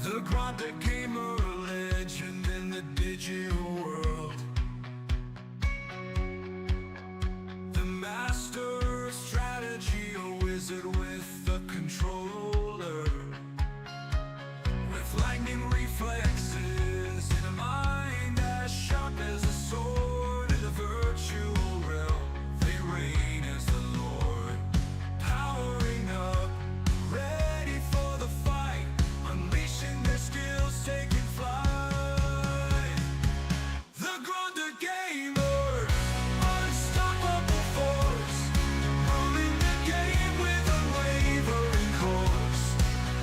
The Grande Gamer, a legend in the digital world. The master of strategy, a wizard with a controller. With lightning reflexes and a mind as sharp as a sword. In a virtual realm, they reign as the Lord. Powering up, ready for the fight, unleashing their skills, taking flight. The Grande Gamer, unstoppable force, ruling the game with unwavering course,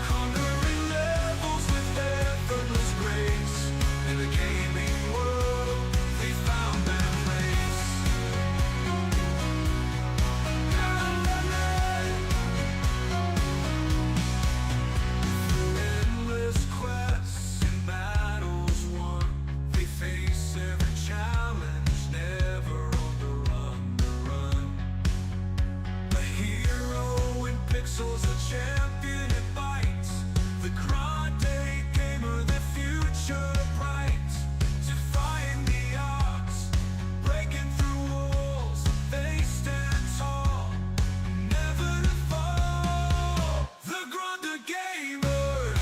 conquering levels with effortless grace. In the gaming world, they found their place. Through endless quests and battles won, they face every challenge, never on the run. A hero in pixels, a champion in bites. The Grande Gamer, the future bright. Defying the odds, breaking through walls, they stand tall, never to fall. The Grande Gamer,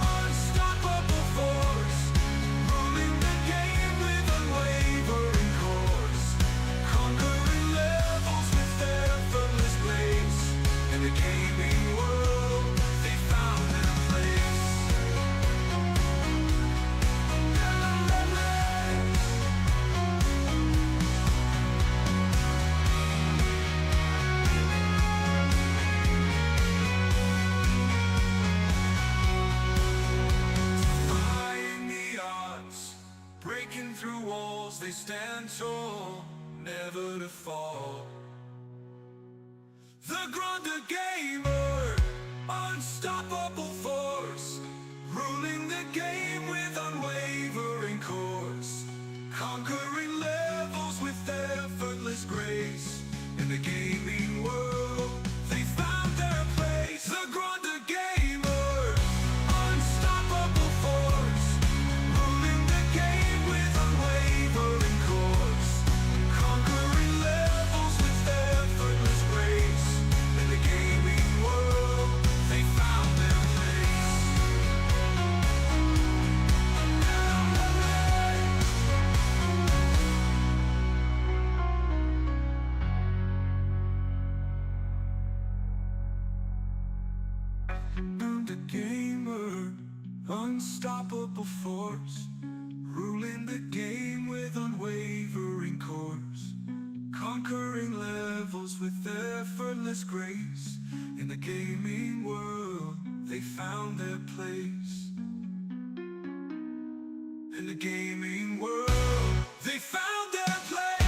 unstoppable force, ruling the game with unwavering course, conquering levels with effortless grace. In the gaming world, they found their place. Defying the odds, breaking through walls, they stand tall, never to fall. The Grande Gamer, unstoppable force, ruling the game with unwavering course, conquering levels with effortless grace. In the gaming world, they found their place. The Grande Gamer, unstoppable force, ruling the game with unwavering course, conquering levels with effortless grace. In the gaming world, they found their place. The gamer, unstoppable force, ruling the game with unwavering course, conquering levels with effortless grace. In the gaming world, they found their place. In the gaming world, they found their place.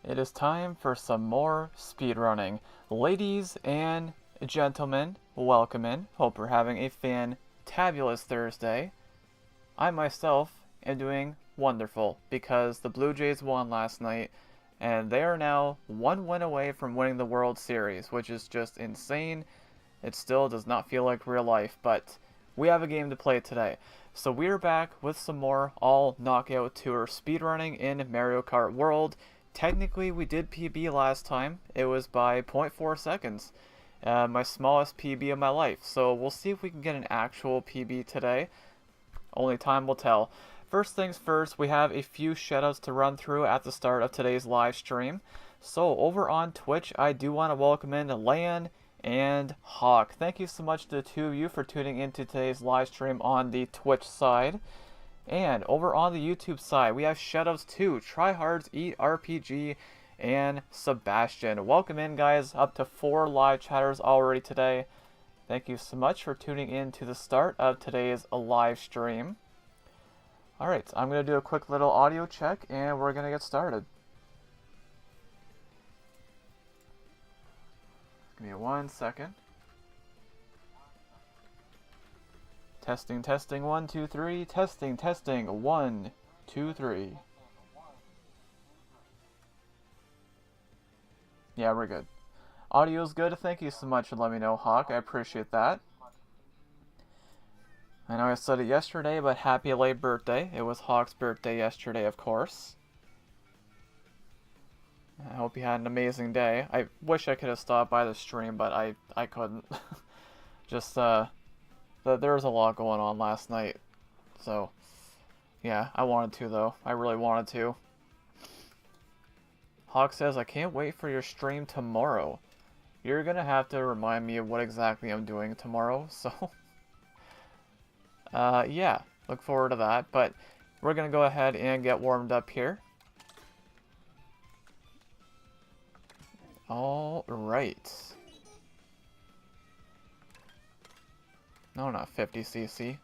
It is time for some more speedrunning. Ladies and gentlemen, welcome in. Hope you're having a fantabulous Thursday. I myself am doing wonderful because the Blue Jays won last night and they are now one win away from winning the World Series, which is just insane. It still does not feel like real life, but we have a game to play today. So we're back with some more all knockout tour speedrunning in Mario Kart World. Technically, we did PB last time. It was by 0.4 seconds. My smallest PB of my life. So we'll see if we can get an actual PB today. Only time will tell. First things first, we have a few shoutouts to run through at the start of today's live stream. So over on Twitch, I do want to welcome in Lan and Hawk. Thank you so much to the two of you for tuning into today's live stream on the Twitch side. And over on the YouTube side, we have shoutouts to Tryhards, Eat RPG, and Sebastian. Welcome in, guys. Up to 4 live chatters already today. Thank you so much for tuning in to the start of today's live stream. Alright, I'm going to do a quick little audio check, and we're going to get started. Give me 1 second. Testing, testing, 1, 2, 3. Testing, testing, 1, 2, 3. Yeah, we're good. Audio's good. Thank you so much for letting me know, Hawk. I appreciate that. I know I said it yesterday, but happy late birthday. It was Hawk's birthday yesterday, of course. I hope you had an amazing day. I wish I could have stopped by the stream, but I couldn't. Just, there was a lot going on last night. So, yeah, I wanted to, though. I really wanted to. Hawk says, I can't wait for your stream tomorrow. You're gonna have to remind me of what exactly I'm doing tomorrow, so... yeah, look forward to that, but we're gonna go ahead and get warmed up here. Alright. No, not 50cc.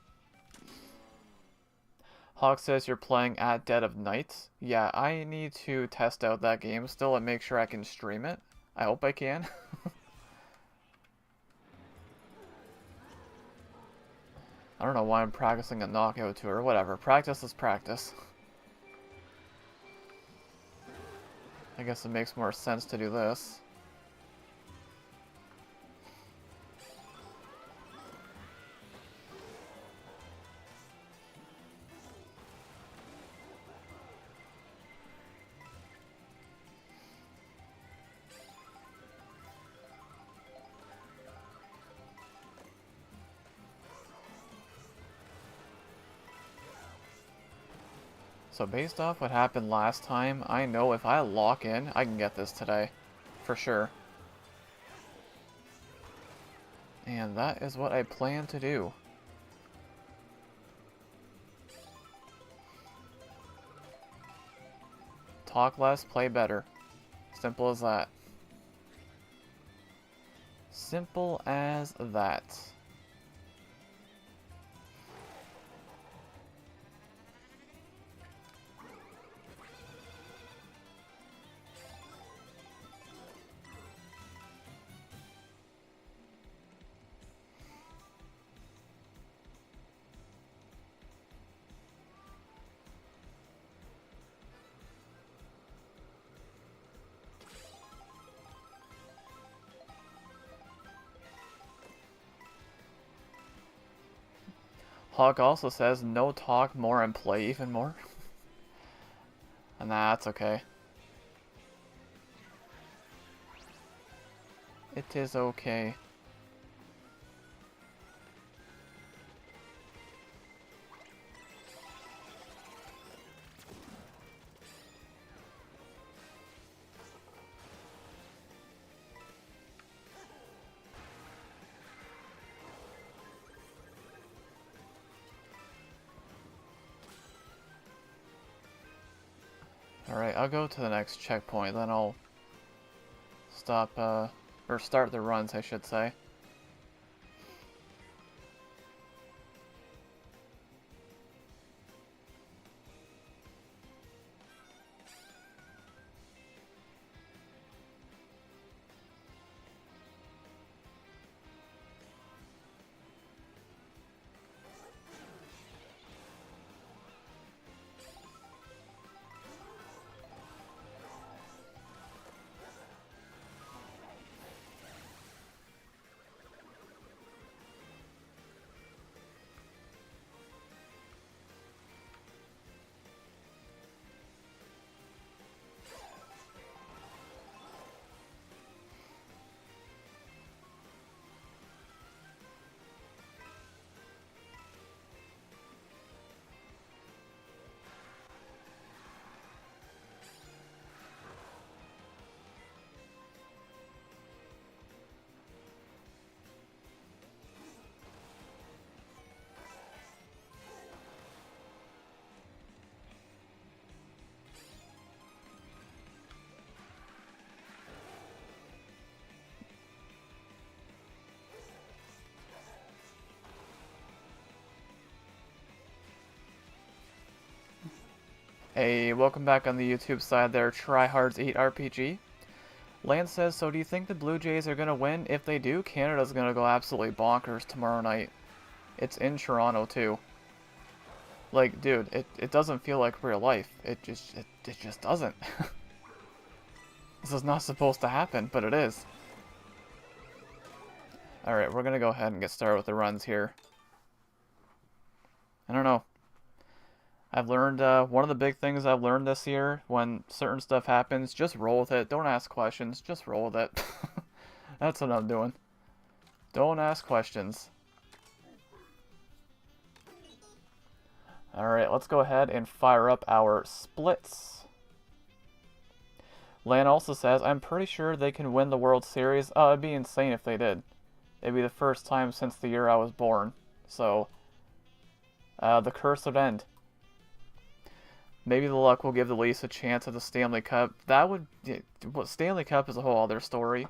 Hawk says you're playing at dead of night. Yeah, I need to test out that game still and make sure I can stream it. I hope I can. I don't know why I'm practicing a knockout tour. Whatever. Practice is practice. I guess it makes more sense to do this. So based off what happened last time, I know if I lock in, I can get this today. For sure. And that is what I plan to do. Talk less, play better. Simple as that. Simple as that. Hawk also says, no talk more and play even more. And that's okay. It is okay. Alright, I'll go to the next checkpoint, then I'll stop, or start the runs, I should say. Hey, welcome back on the YouTube side there, Tryhards8 RPG. Lance says, so do you think the Blue Jays are going to win? If they do, Canada's going to go absolutely bonkers tomorrow night. It's in Toronto, too. Like, dude, it doesn't feel like real life. It just doesn't. This is not supposed to happen, but it is. Alright, we're going to go ahead and get started with the runs here. I don't know. I've learned, one of the big things I've learned this year, when certain stuff happens, just roll with it. Don't ask questions, just roll with it. That's what I'm doing. Don't ask questions. Alright, let's go ahead and fire up our splits. Lan also says, I'm pretty sure they can win the World Series. Oh, it'd be insane if they did. It'd be the first time since the year I was born. So, the curse would end. Maybe the luck will give the Leafs a chance at the Stanley Cup. That would... Well, Stanley Cup is a whole other story.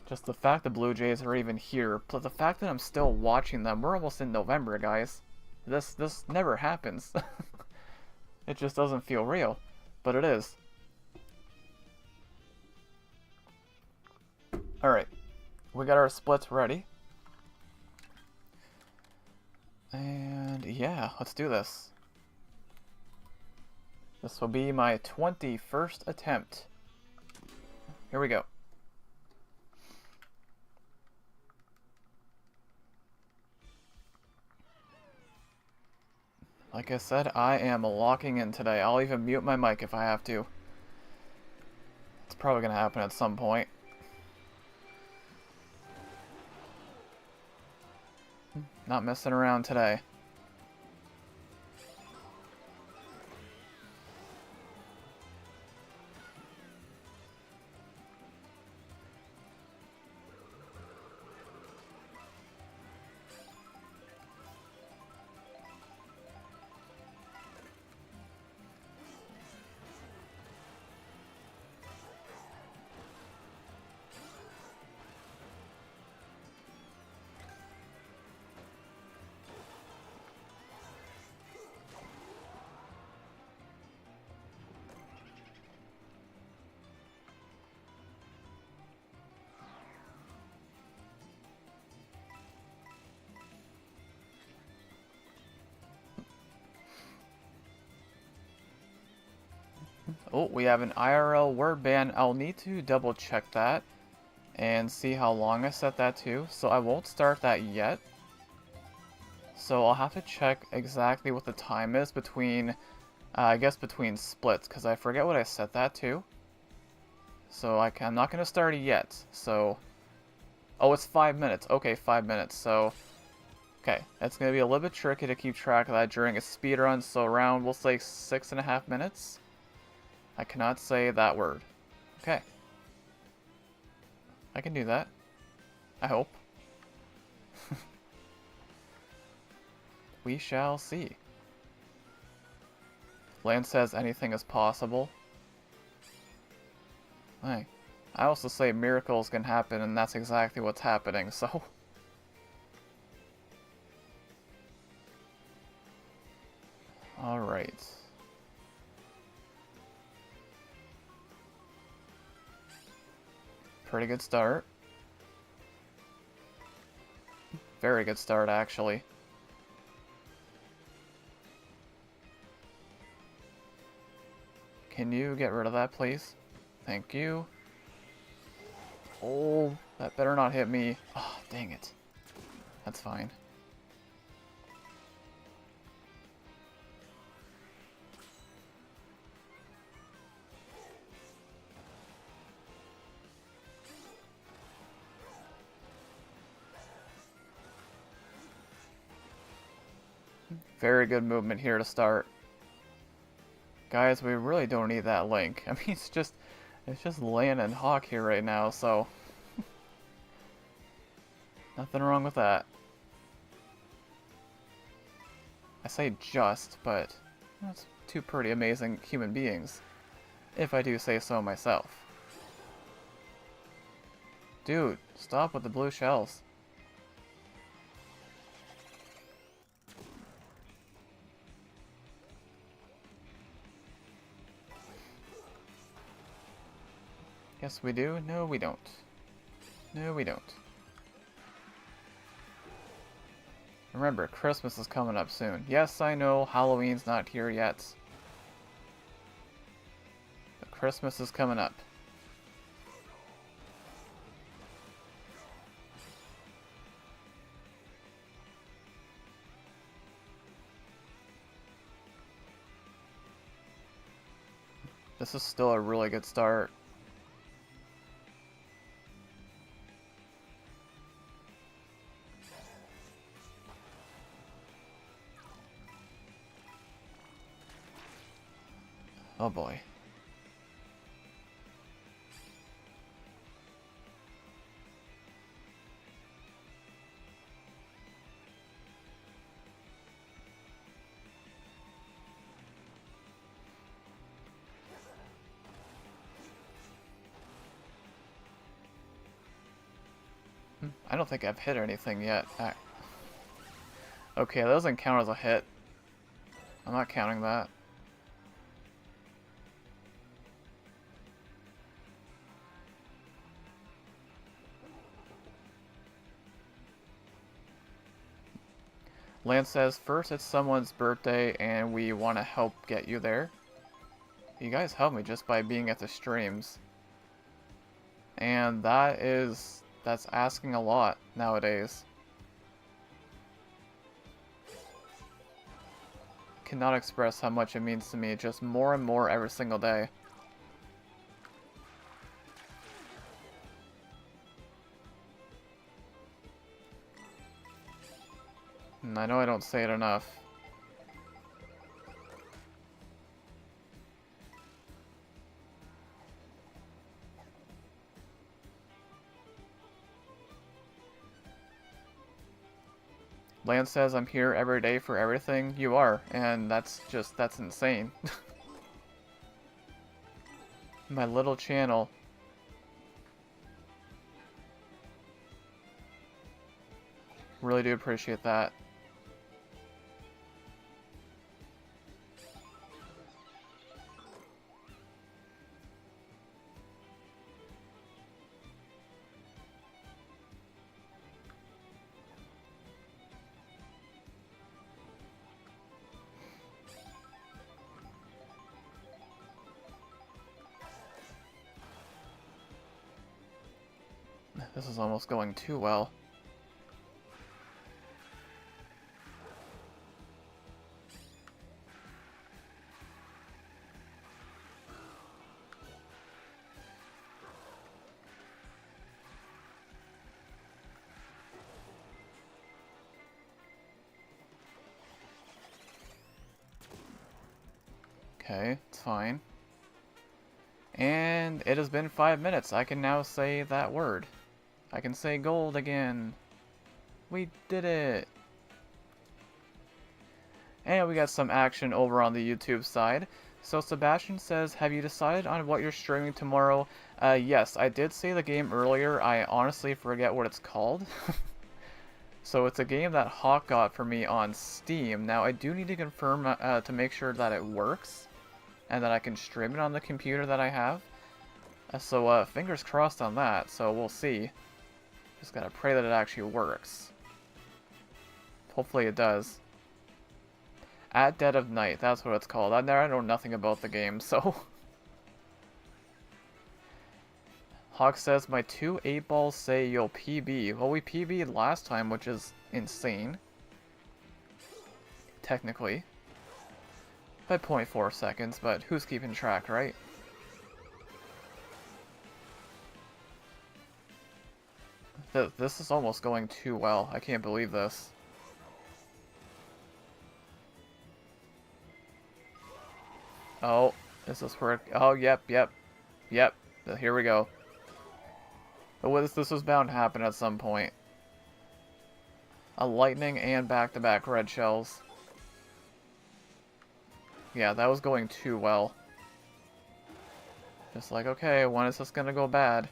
Just the fact the Blue Jays are even here. Plus the fact that I'm still watching them. We're almost in November, guys. This never happens. It just doesn't feel real. But it is. Alright. We got our splits ready. And yeah, let's do this. This will be my 21st attempt. Here we go. Like I said, I am locking in today. I'll even mute my mic if I have to. It's probably going to happen at some point. Not messing around today. Oh, we have an IRL word ban. I'll need to double check that and see how long I set that to. So I won't start that yet. So I'll have to check exactly what the time is between, I guess between splits, because I forget what I set that to. So I'm not going to start it yet. So, oh, it's 5 minutes. Okay, 5 minutes. So, okay, it's going to be a little bit tricky to keep track of that during a speed run. So around, we'll say 6.5 minutes. I cannot say that word. Okay. I can do that. I hope. We shall see. Lance says anything is possible. Hey, I also say miracles can happen, and that's exactly what's happening, so... Alright. Pretty good start. Very good start, actually. Can you get rid of that, please? Thank you. Oh, that better not hit me. Oh, dang it. That's fine. Very good movement here to start. Guys, we really don't need that link. I mean, it's just Lan and Hawk here right now, so... Nothing wrong with that. I say just, but... That's two pretty amazing human beings. If I do say so myself. Dude, stop with the blue shells. Yes, we do. No, we don't. No, we don't. Remember, Christmas is coming up soon. Yes, I know Halloween's not here yet. But Christmas is coming up. This is still a really good start. Oh boy. I don't think I've hit anything yet. Okay, that doesn't count as a hit. I'm not counting that. Lance says, first it's someone's birthday and we want to help get you there. You guys help me just by being at the streams. And that's asking a lot nowadays. Cannot express how much it means to me, just more and more every single day. And I know I don't say it enough. Lance says I'm here every day for everything. You are, and that's insane. My little channel. Really do appreciate that. This is almost going too well. Okay, it's fine. And it has been 5 minutes. I can now say that word. I can say gold again. We did it. And we got some action over on the YouTube side. So Sebastian says, have you decided on what you're streaming tomorrow? Yes, I did say the game earlier. I honestly forget what it's called. So it's a game that Hawk got for me on Steam. Now I do need to confirm to make sure that it works. And that I can stream it on the computer that I have. So fingers crossed on that. So we'll see. Just gotta pray that it actually works. Hopefully it does. At Dead of Night, that's what it's called. I know nothing about the game, so... Hawk says, my 2 8-balls say you'll PB. Well, we PB'd last time, which is insane. Technically. By 0.4 seconds, but who's keeping track, right? This is almost going too well. I can't believe this. Oh, is this where... Oh, yep. Here we go. But this was bound to happen at some point. A lightning and back-to-back red shells. Yeah, that was going too well. Just like, okay, when is this gonna go bad?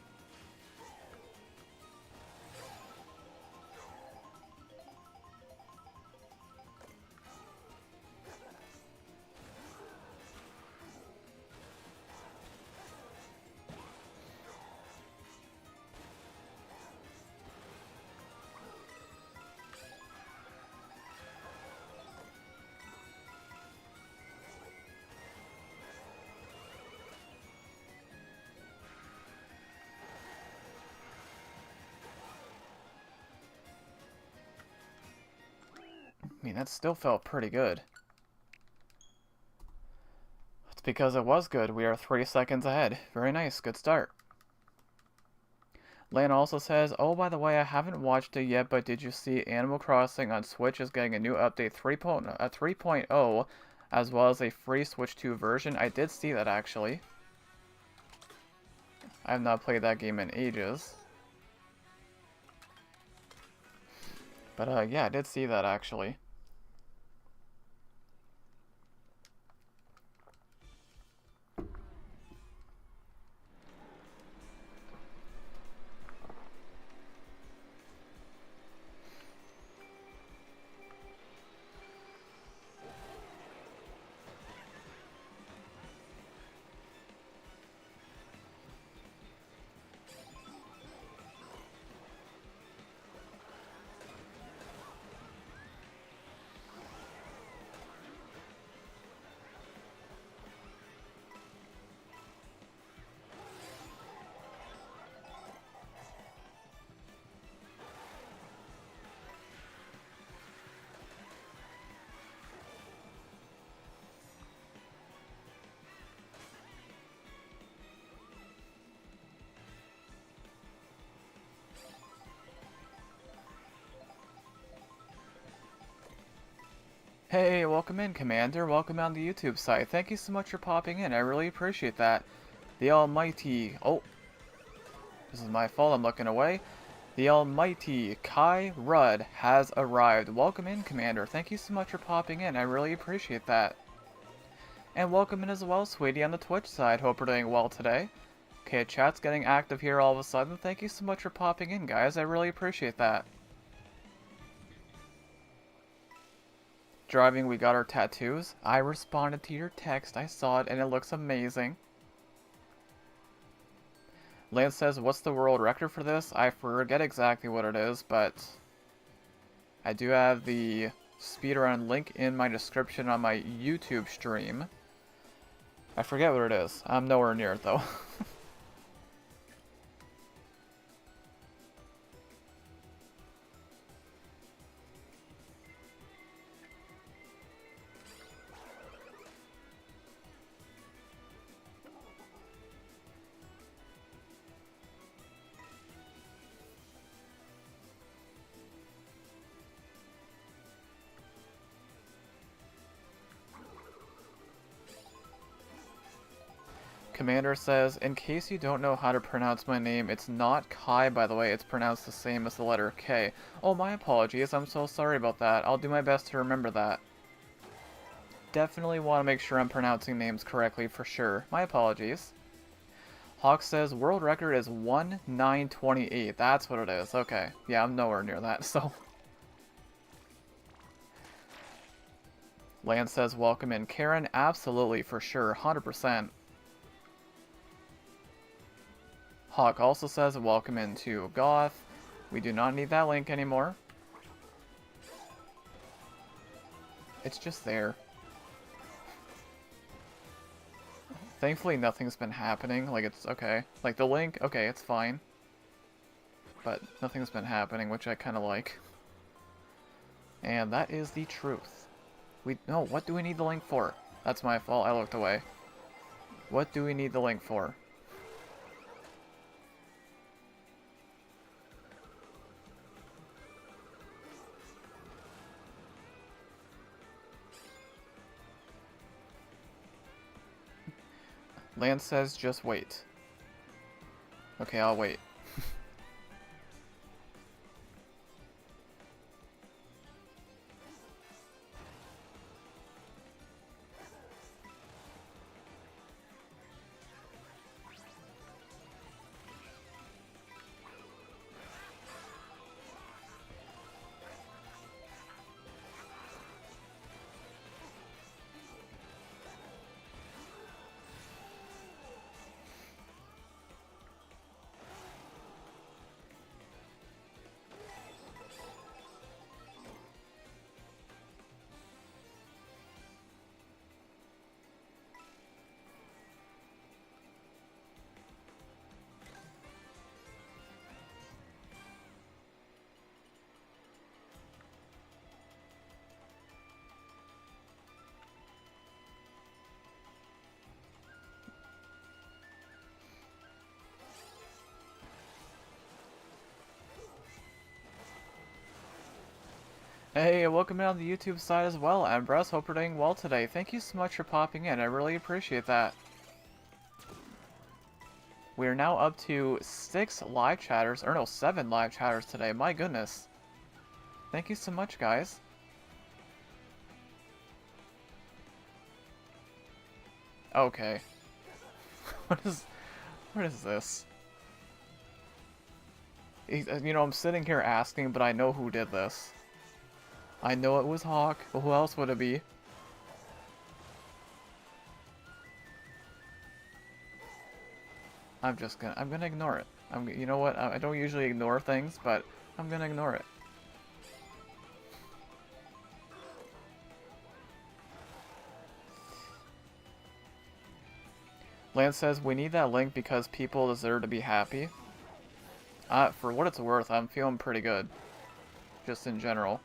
mean, that still felt pretty good. It's because it was good. We are 3 seconds ahead. Very nice. Good start. Lan also says, oh, by the way, I haven't watched it yet, but did you see Animal Crossing on Switch is getting a new update 3.0, as well as a free Switch 2 version? I did see that, actually. I have not played that game in ages. But, yeah, I did see that, actually. Hey, welcome in, Commander. Welcome on the YouTube site. Thank you so much for popping in. I really appreciate that. The almighty... Oh. This is my fault. I'm looking away. The almighty Kai Rudd has arrived. Welcome in, Commander. Thank you so much for popping in. I really appreciate that. And welcome in as well, Sweetie, on the Twitch side. Hope we're doing well today. Okay, chat's getting active here all of a sudden. Thank you so much for popping in, guys. I really appreciate that. Driving, we got our tattoos. I responded to your text. I saw it and it looks amazing. Lance says, what's the world record for this? I forget exactly what it is, but I do have the speedrun link in my description on my YouTube stream. I forget what it is. I'm nowhere near it though. Commander says, in case you don't know how to pronounce my name, it's not Kai, by the way, it's pronounced the same as the letter K. Oh, my apologies, I'm so sorry about that. I'll do my best to remember that. Definitely want to make sure I'm pronouncing names correctly for sure. My apologies. Hawk says, world record is 1928. That's what it is. Okay. Yeah, I'm nowhere near that, so... Lance says, welcome in. Karen, absolutely, for sure. 100%. Hawk also says, welcome into Goth. We do not need that link anymore. It's just there. Thankfully, nothing's been happening. Like, it's okay. Like, the link, okay, it's fine. But nothing's been happening, which I kind of like. And that is the truth. No, what do we need the link for? That's my fault, I looked away. What do we need the link for? Lance says, just wait. Okay, I'll wait. Hey, welcome in on the YouTube side as well, Embress. Hope you're doing well today. Thank you so much for popping in. I really appreciate that. We are now up to 6 live chatters, or no, 7 live chatters today. My goodness. Thank you so much, guys. Okay. What is this? You know, I'm sitting here asking, but I know who did this. I know it was Hawk, but who else would it be? I'm gonna ignore it. You know what? I don't usually ignore things, but I'm gonna ignore it. Lance says, we need that link because people deserve to be happy. For what it's worth, I'm feeling pretty good. Just in general.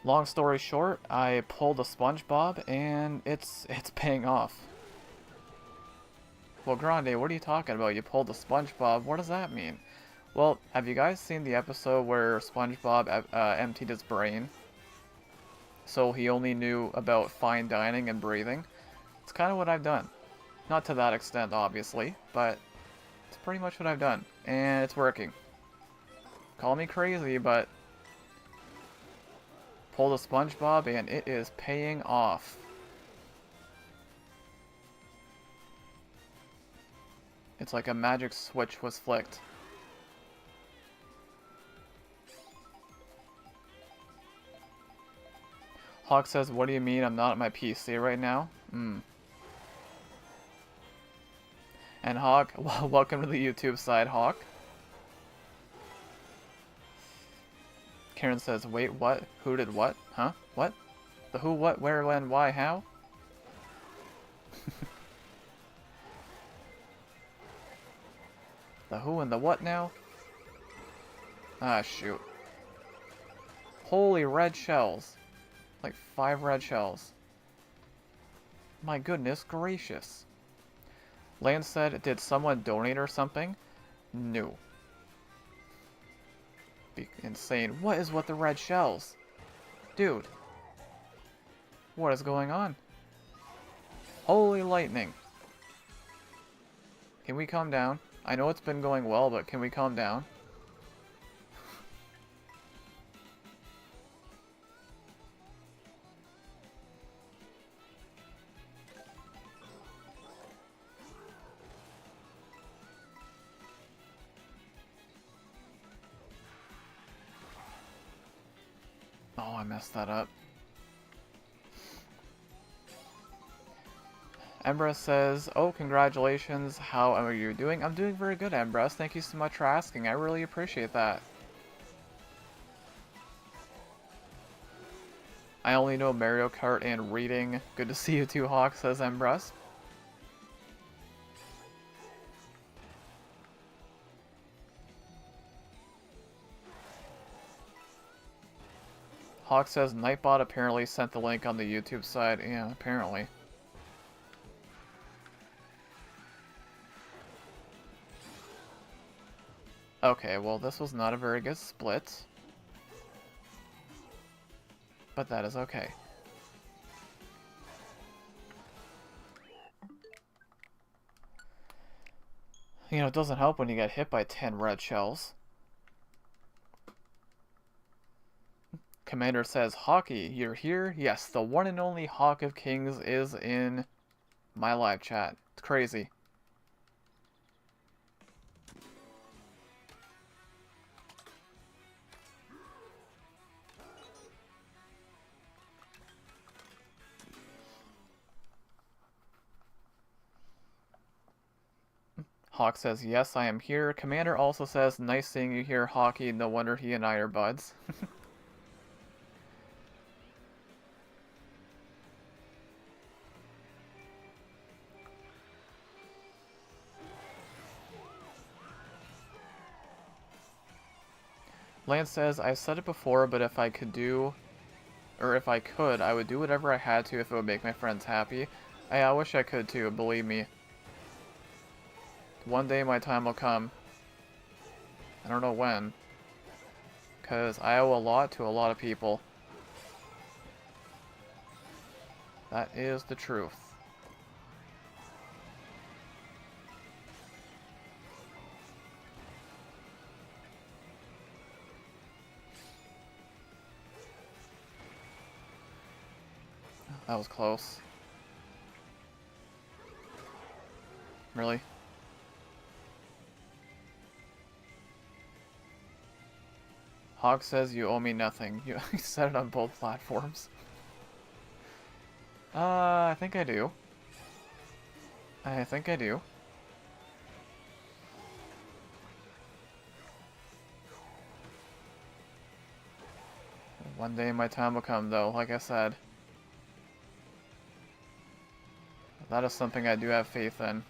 Long story short, I pulled a SpongeBob, and it's paying off. Well, Grande, what are you talking about? You pulled a SpongeBob? What does that mean? Well, have you guys seen the episode where SpongeBob emptied his brain? So he only knew about fine dining and breathing? It's kind of what I've done. Not to that extent, obviously, but it's pretty much what I've done. And it's working. Call me crazy, but pulled a SpongeBob and it is paying off. It's like a magic switch was flicked. Hawk says, what do you mean I'm not at my PC right now? And Hawk, welcome to the YouTube side, Hawk. Karen says, wait, what? Who did what? Huh? What? The who, what, where, when, why, how? The who and the what now? Ah, shoot. Holy red shells. Like 5 red shells. My goodness gracious. Lance said, did someone donate or something? No. Be insane. What is with the red shells? Dude. What is going on? Holy lightning. Can we calm down? I know it's been going well, but can we calm down? Oh, I messed that up. Embress says, oh, congratulations, how are you doing? I'm doing very good, Embress. Thank you so much for asking. I really appreciate that. I only know Mario Kart and reading. Good to see you too, Hawk, says Embress. Hawk says, Nightbot apparently sent the link on the YouTube side. Yeah, apparently. Okay, well, this was not a very good split. But that is okay. You know, it doesn't help when you get hit by 10 red shells. Commander says, Hawky, you're here? Yes, the one and only Hawk of Kings is in my live chat. It's crazy. Hawk says, yes, I am here. Commander also says, nice seeing you here, Hawky. No wonder he and I are buds. Lance says, I've said it before, but if I could, I would do whatever I had to if it would make my friends happy. I wish I could too, believe me. One day my time will come. I don't know when. because I owe a lot to a lot of people. That is the truth. That was close. Really? Hog says you owe me nothing. You said it on both platforms. I think I do. I think I do. One day my time will come, though, like I said. That is something I do have faith in.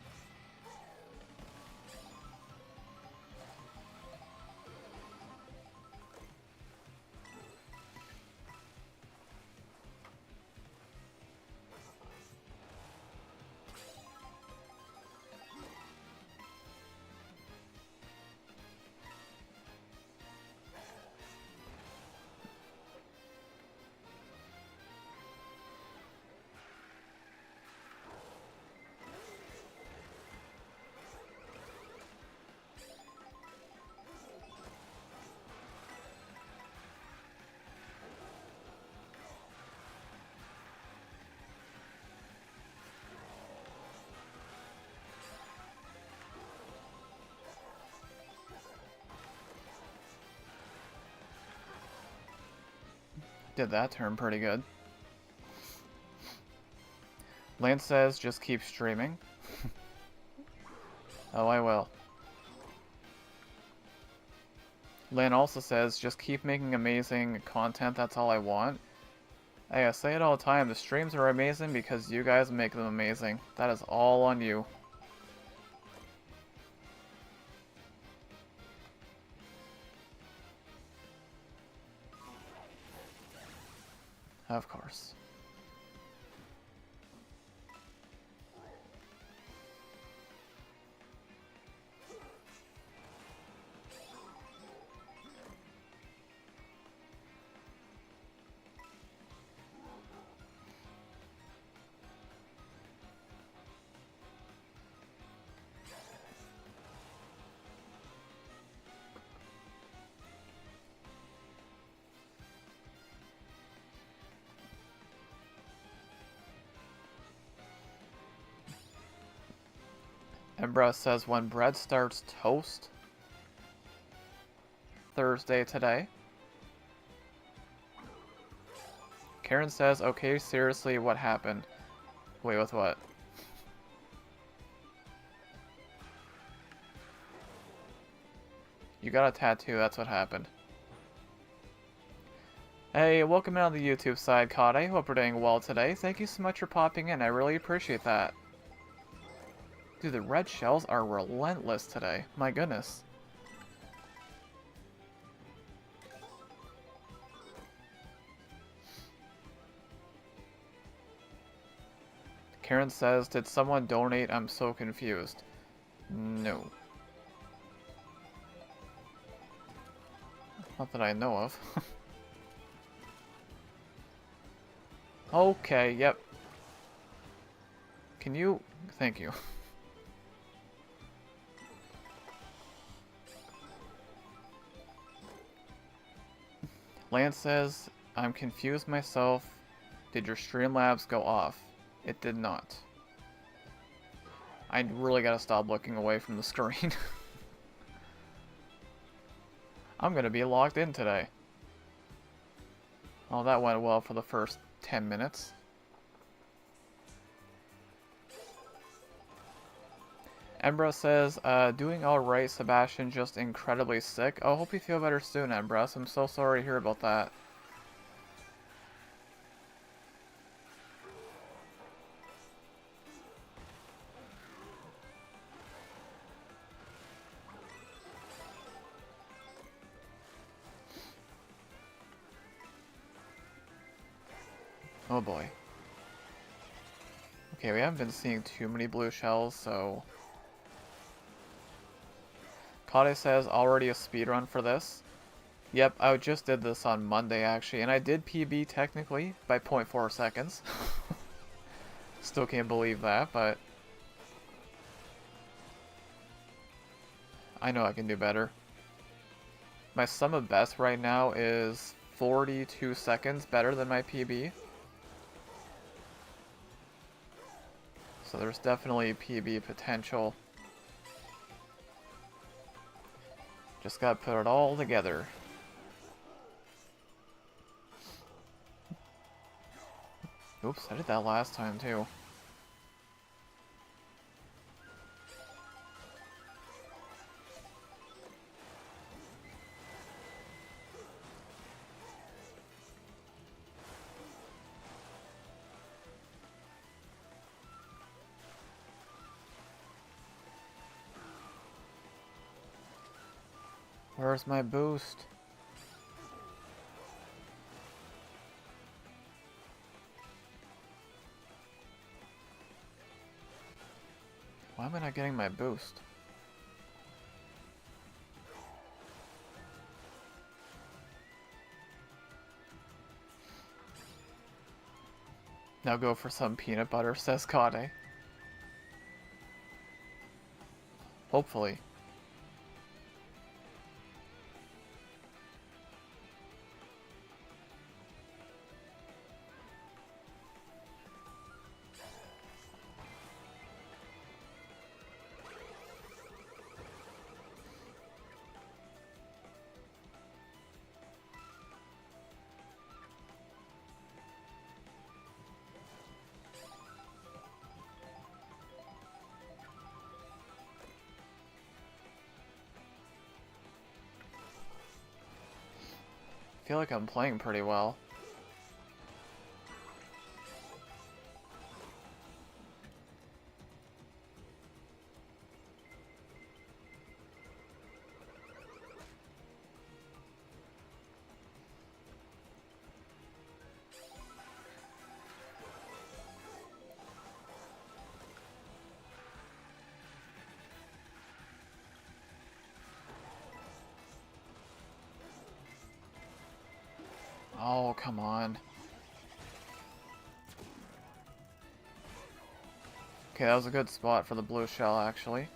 Did that turn pretty good. Lance says, just keep streaming. Oh, I will. Lan also says, just keep making amazing content, that's all I want. Hey, I say it all the time, the streams are amazing because you guys make them amazing. That is all on you. Of course. Embra says, when bread starts toast. Thursday today. Karen says, okay, seriously, what happened? Wait, with what? You got a tattoo, that's what happened. Hey, welcome in on the YouTube side, Cod. I hope you're doing well today. Thank you so much for popping in, I really appreciate that. Dude, the red shells are relentless today. My goodness. Karen says, did someone donate? I'm so confused. No. Not that I know of. Okay, yep. Can you... Thank you. Lance says, I'm confused myself. Did your Streamlabs go off? It did not. I really gotta stop looking away from the screen. I'm gonna be logged in today. Oh, that went well for the first 10 minutes. Embra says, doing alright, Sebastian, just incredibly sick. Oh, hope you feel better soon, Embra. I'm so sorry to hear about that. Oh boy. Okay, we haven't been seeing too many blue shells, so... Kade says, already a speedrun for this. Yep, I just did this on Monday actually, and I did PB technically by 0.4 seconds. Still can't believe that, but I know I can do better. My sum of best right now is 42 seconds better than my PB. So there's definitely PB potential. Just gotta put it all together. Oops, I did that last time too. Where's my boost? Why am I not getting my boost? Now go for some peanut butter, says Kade. Hopefully. I feel like I'm playing pretty well. Oh, come on. Okay, that was a good spot for the blue shell, actually.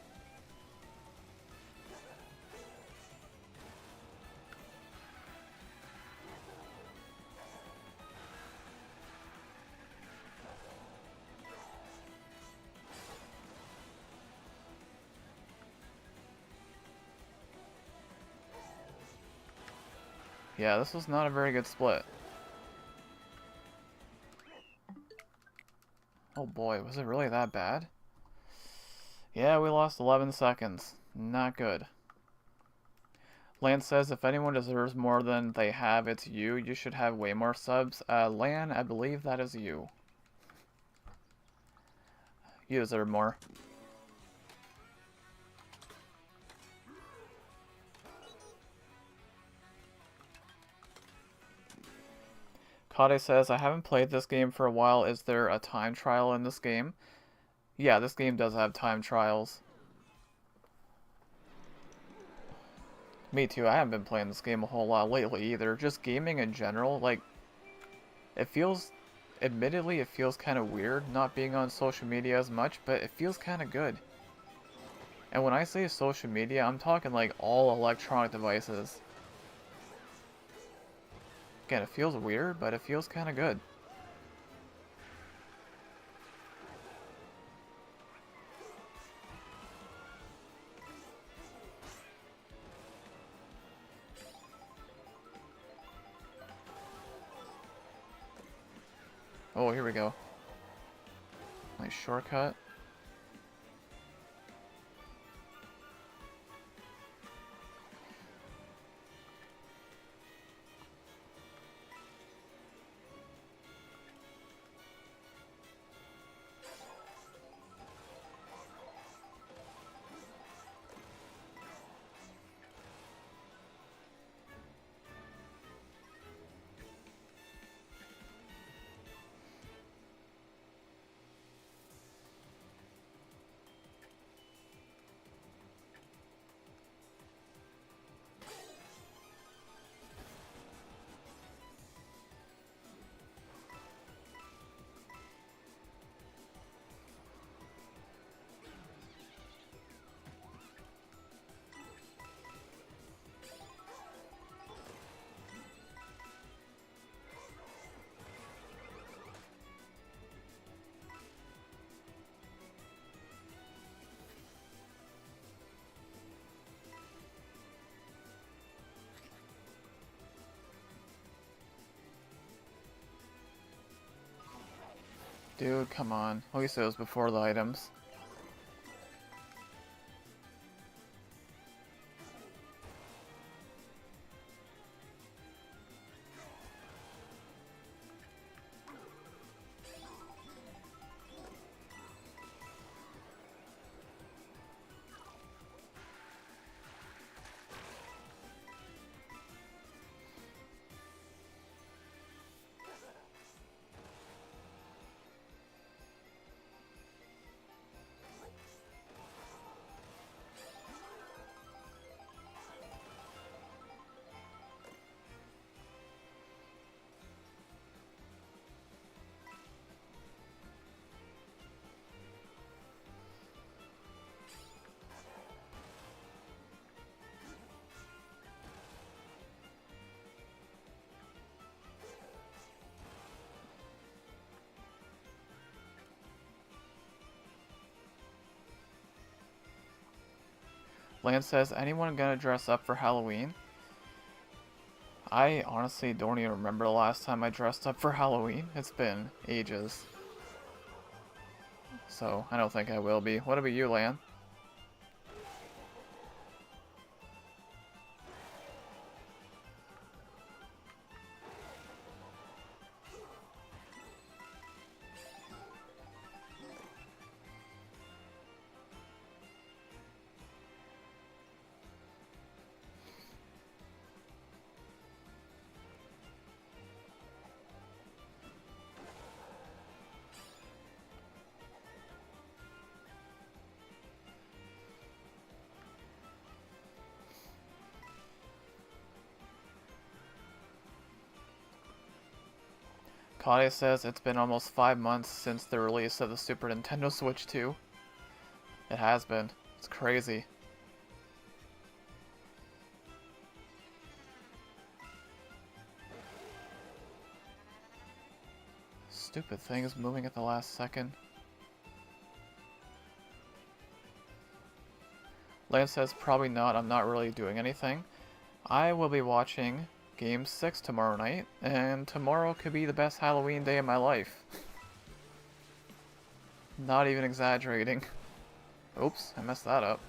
Yeah, this was not a very good split. Oh boy, was it really that bad? Yeah, we lost 11 seconds. Not good. Lan says, if anyone deserves more than they have, it's you. You should have way more subs. Lan, I believe that is you. You deserve more. Kade says, I haven't played this game for a while. Is there a time trial in this game? Yeah, this game does have time trials. Me too, I haven't been playing this game a whole lot lately either. Just gaming in general, like, it feels, admittedly, it feels kind of weird not being on social media as much, but it feels kind of good. And when I say social media, I'm talking like all electronic devices. Again, it feels weird, but it feels kind of good. Oh, here we go. Nice shortcut. Dude, come on. At least it was before the items. Lance says, anyone gonna dress up for Halloween? I honestly don't even remember the last time I dressed up for Halloween. It's been ages. So, I don't think I will be. What about you, Lan? Claudia says it's been almost 5 months since the release of the Super Nintendo Switch 2. It has been. It's crazy. Stupid thing is moving at the last second. Lance says probably not, I'm not really doing anything. I will be watching Game 6 tomorrow night, and tomorrow could be the best Halloween day of my life. Not even exaggerating. Oops, I messed that up.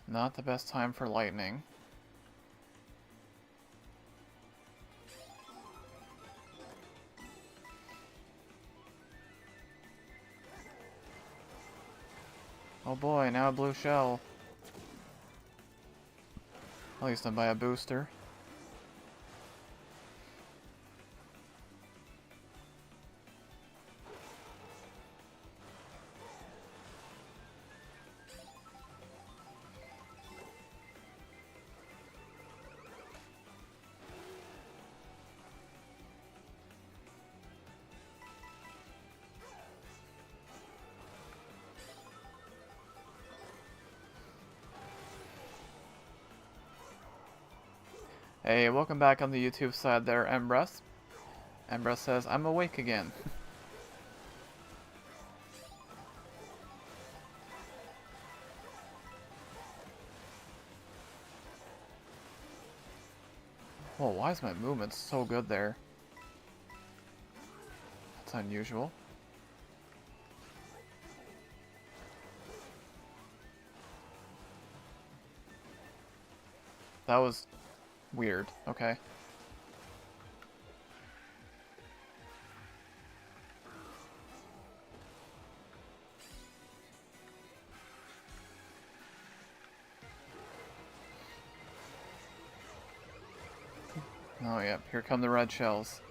Not the best time for lightning. Oh boy, now a blue shell. At least I'm by a booster. Hey, welcome back on the YouTube side there, Embrus. Embrus says, I'm awake again. Whoa, why is my movement so good there? That's unusual. That was weird. Okay. Oh, yeah. Here come the red shells.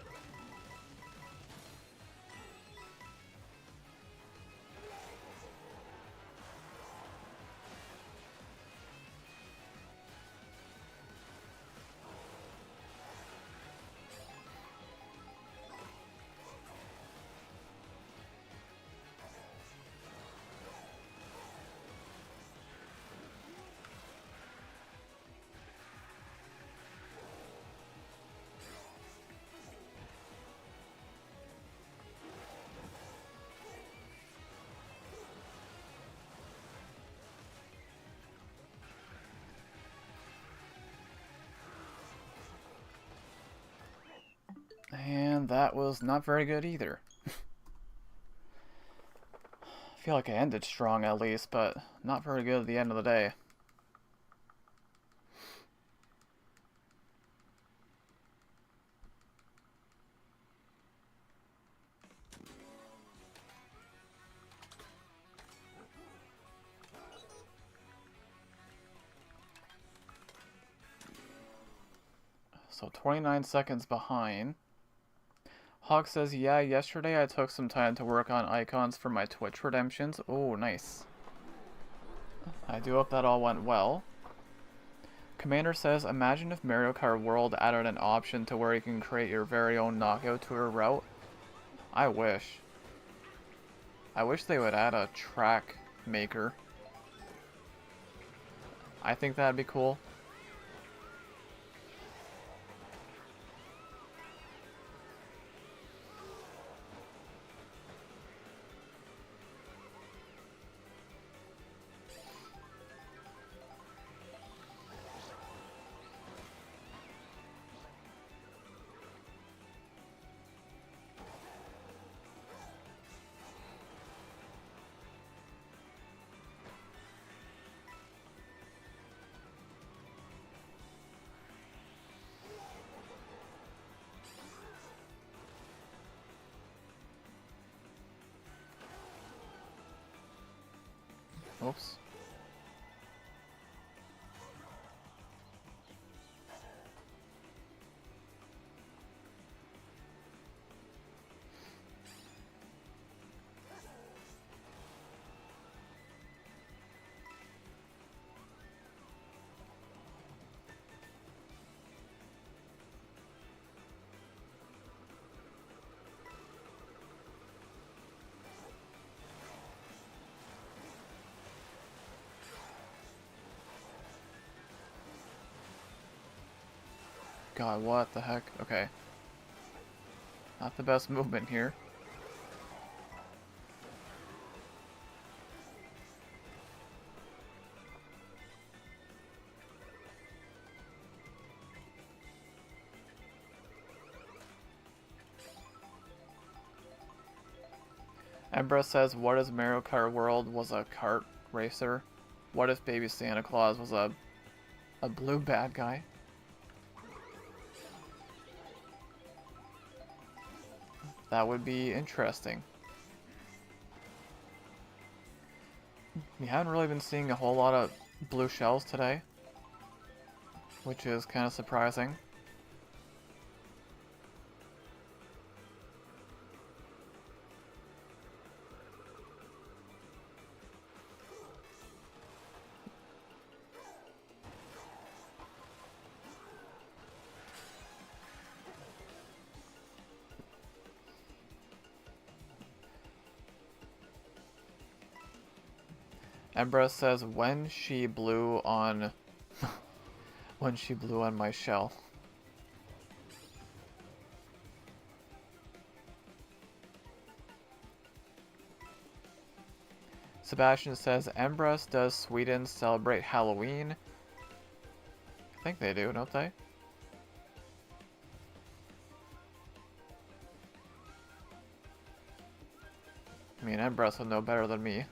And that was not very good either. I feel like I ended strong at least, but not very good at the end of the day. So 29 seconds behind. Hawk says, yeah, yesterday I took some time to work on icons for my Twitch redemptions. Oh, nice. I do hope that all went well. Commander says, imagine if Mario Kart World added an option to where you can create your very own knockout tour route. I wish. I wish they would add a track maker. I think that'd be cool. Oops. God, what the heck? Okay. Not the best movement here. Embra says, what if Mario Kart World was a kart racer? What if Baby Santa Claus was a blue bad guy? That would be interesting. We haven't really been seeing a whole lot of blue shells today, which is kind of surprising. Embra says, when she blew on when she blew on my shell. Sebastian says, Embra, does Sweden celebrate Halloween? I think they do, don't they? I mean, Empress would know better than me.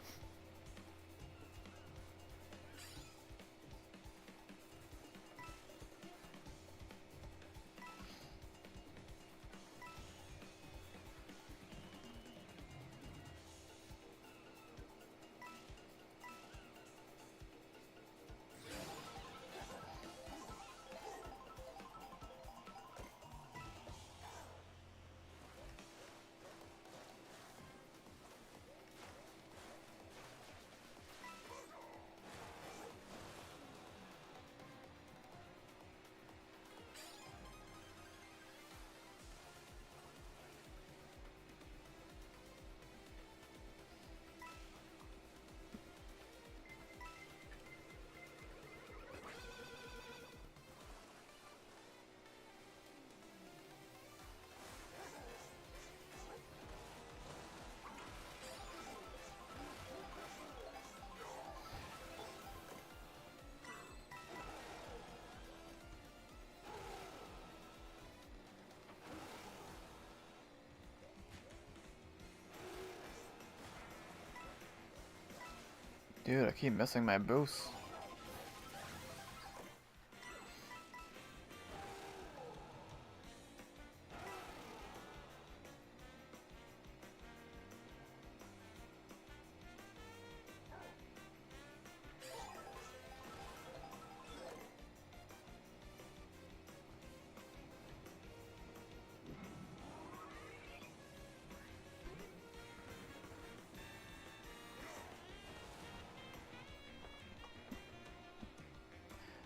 Dude, I keep missing my boost.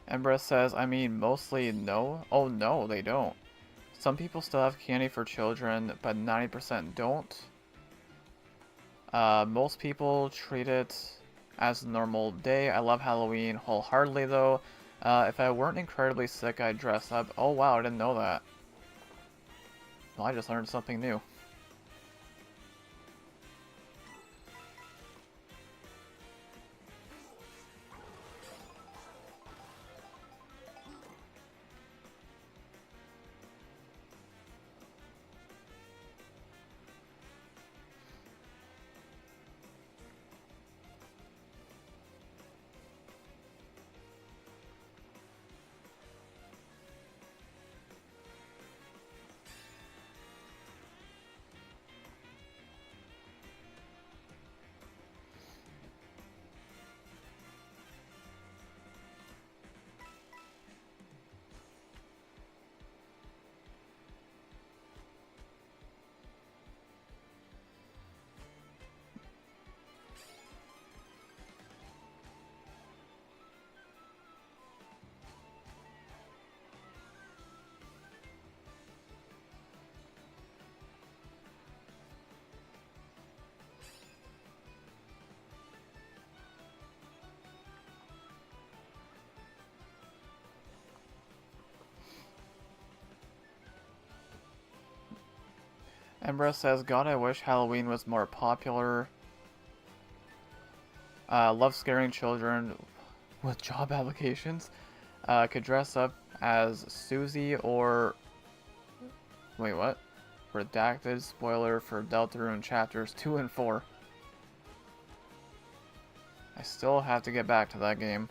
Empress says, I mean, mostly no. Oh no, they don't. Some people still have candy for children, but 90% don't. Most people treat it as a normal day. I love Halloween wholeheartedly though. If I weren't incredibly sick, I'd dress up. Oh wow, I didn't know that. Well, I just learned something new. Empress says, God, I wish Halloween was more popular. Love scaring children with job applications. Could dress up as Susie or... Wait, what? Redacted spoiler for Deltarune chapters 2 and 4. I still have to get back to that game.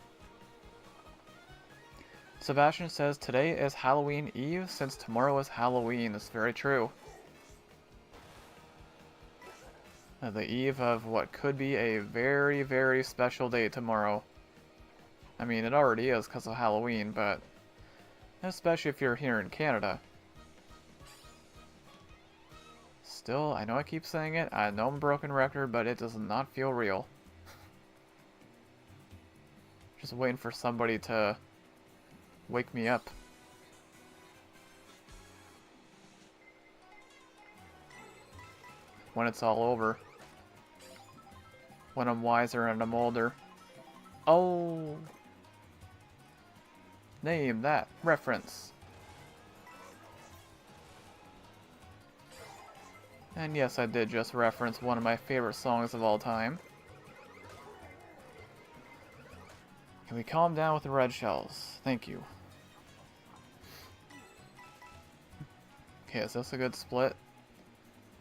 Sebastian says, today is Halloween Eve since tomorrow is Halloween. That's very true. The eve of what could be a very, very special day tomorrow. I mean, it already is because of Halloween, but especially if you're here in Canada. Still, I know I keep saying it, I know I'm a broken record, but it does not feel real. Just waiting for somebody to wake me up. When it's all over. When I'm wiser and I'm older. Oh! Name that reference. And yes, I did just reference one of my favorite songs of all time. Can we calm down with the red shells? Thank you. Okay, is this a good split?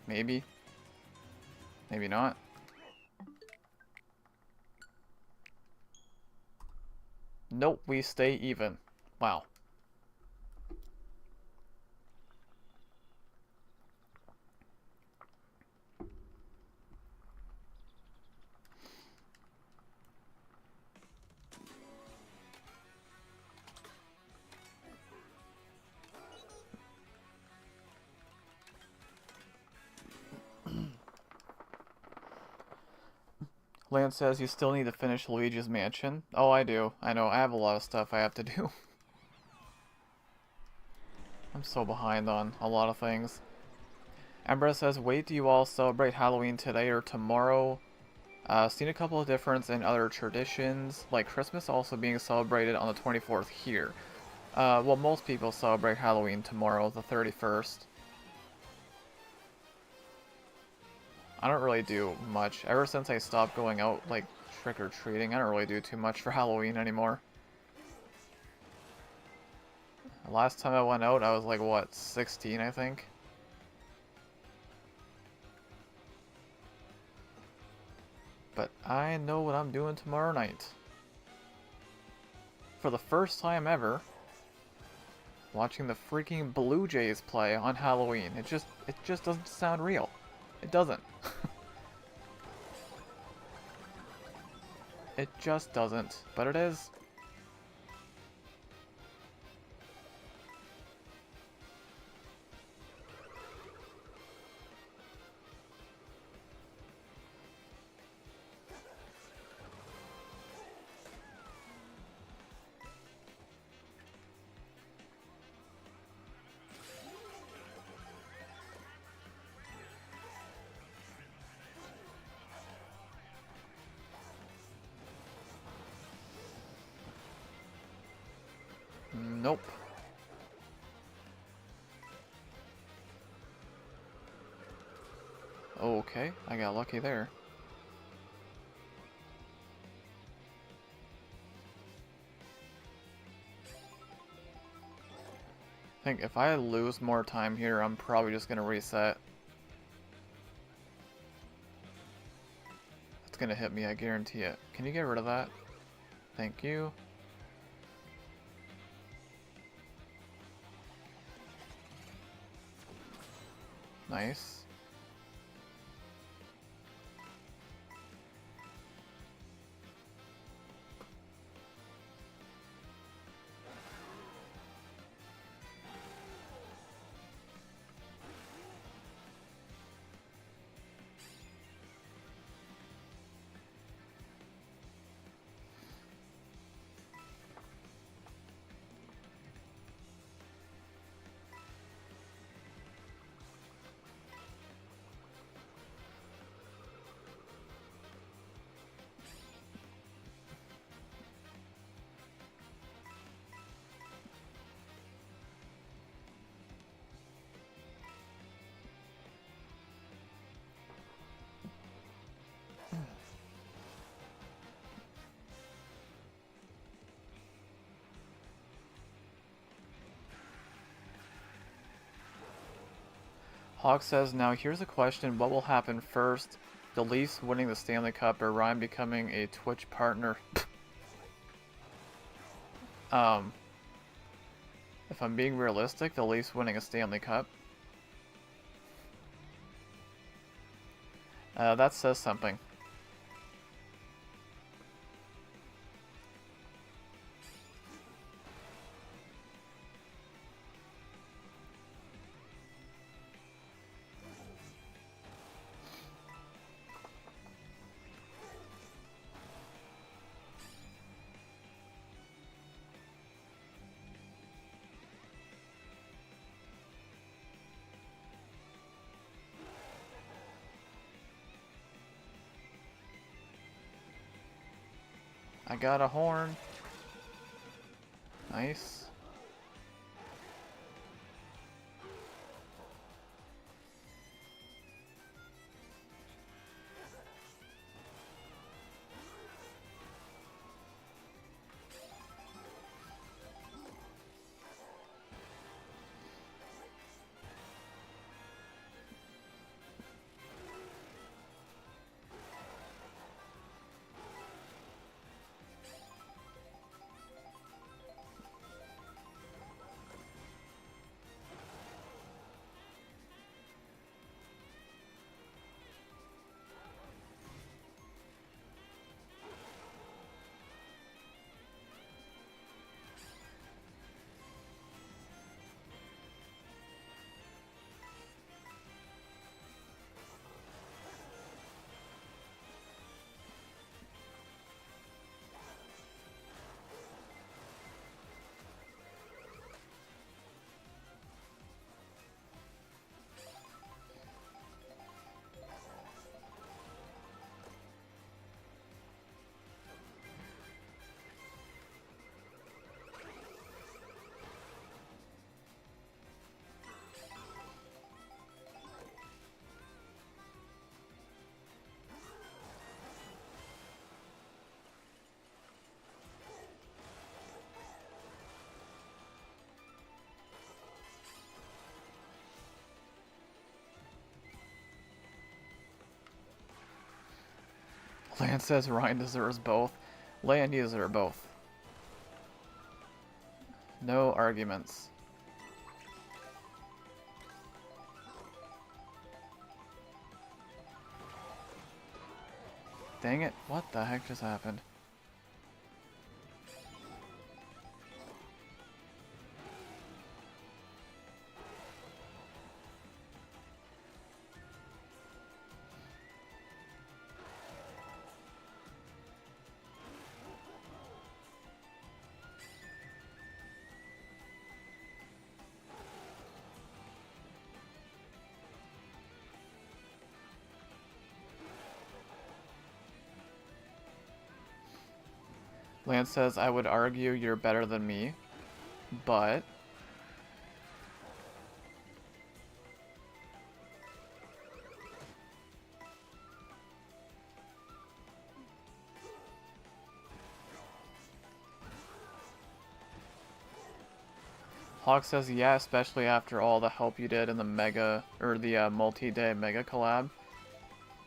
Maybe. Maybe not. Nope, we stay even. Wow. Lance says you still need to finish Luigi's Mansion. Oh, I do. I know. I have a lot of stuff I have to do. I'm so behind on a lot of things. Ember says, wait, do you all celebrate Halloween today or tomorrow? Seen a couple of differences in other traditions, like Christmas also being celebrated on the 24th here. Well, most people celebrate Halloween tomorrow, the 31st. I don't really do much. Ever since I stopped going out, like, trick-or-treating, I don't really do too much for Halloween anymore. The last time I went out, I was like, what, 16, I think? But I know what I'm doing tomorrow night. For the first time ever, watching the freaking Blue Jays play on Halloween. It just doesn't sound real. It doesn't. It just doesn't, but it is. Nope. Okay, I got lucky there. I think if I lose more time here, I'm probably just gonna reset. It's gonna hit me, I guarantee it. Can you get rid of that? Thank you. Nice. Hawk says, now here's a question, what will happen first? The Leafs winning the Stanley Cup or Ryan becoming a Twitch partner? If I'm being realistic, the Leafs winning a Stanley Cup. That says something. I got a horn. Nice. Land says Ryan deserves both. Land user both. No arguments. Dang it, what the heck just happened? Lance says, I would argue you're better than me, but... Hawk says, yeah, especially after all the help you did in the mega, or the multi-day mega collab.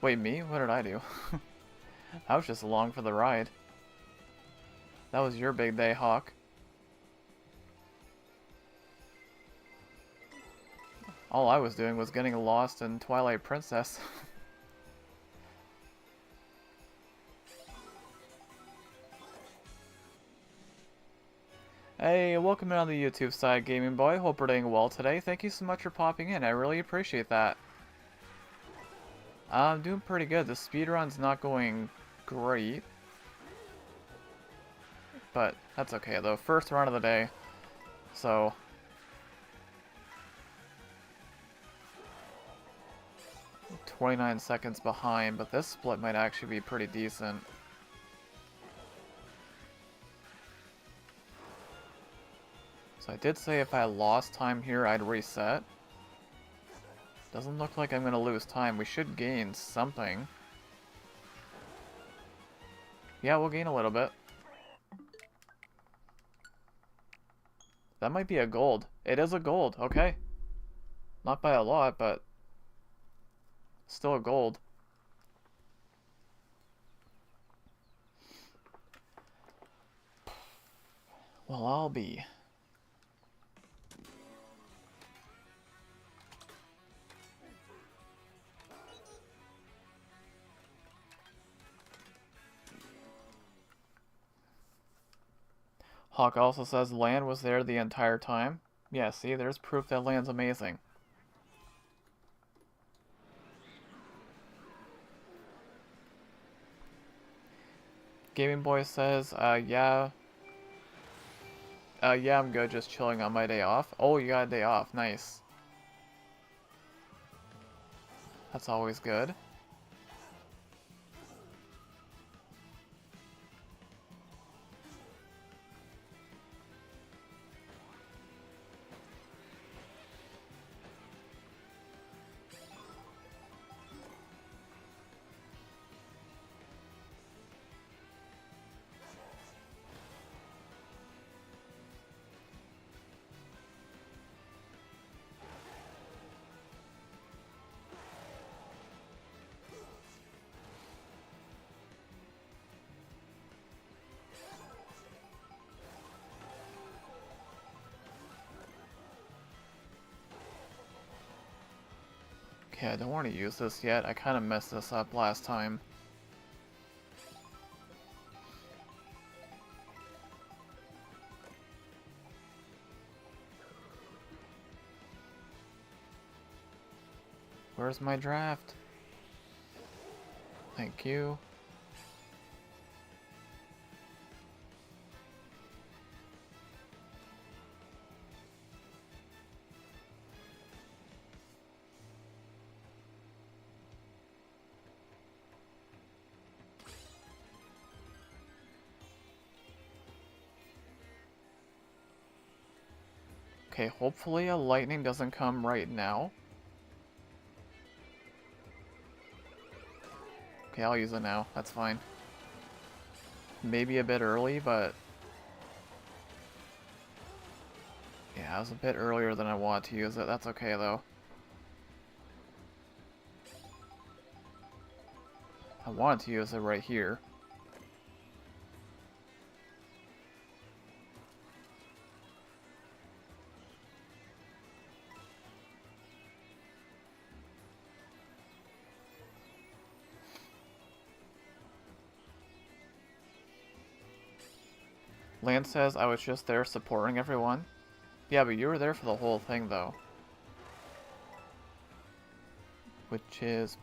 Wait, me? What did I do? I was just along for the ride. That was your big day, Hawk. All I was doing was getting lost in Twilight Princess. Hey, welcome in on the YouTube side, Gaming Boy. Hope you're doing well today. Thank you so much for popping in. I really appreciate that. I'm doing pretty good. The speedrun's not going great. But that's okay, though. First run of the day. So... 29 seconds behind, but this split might actually be pretty decent. So I did say if I lost time here, I'd reset. Doesn't look like I'm going to lose time. We should gain something. Yeah, we'll gain a little bit. That might be a gold. It is a gold, okay. Not by a lot, but still a gold. Well, I'll be. Hawk also says Land was there the entire time. Yeah, see, there's proof that Land's amazing. Gaming Boy says, yeah, I'm good, just chilling on my day off. Oh, you got a day off, nice. That's always good. Okay, I don't want to use this yet. I kind of messed this up last time. Where's my draft? Thank you. Okay, hopefully a lightning doesn't come right now. Okay, I'll use it now. That's fine. Maybe a bit early, but... yeah, I was a bit earlier than I wanted to use it. That's okay, though. I wanted to use it right here. Lance says I was just there supporting everyone. Yeah, but you were there for the whole thing, though. Which is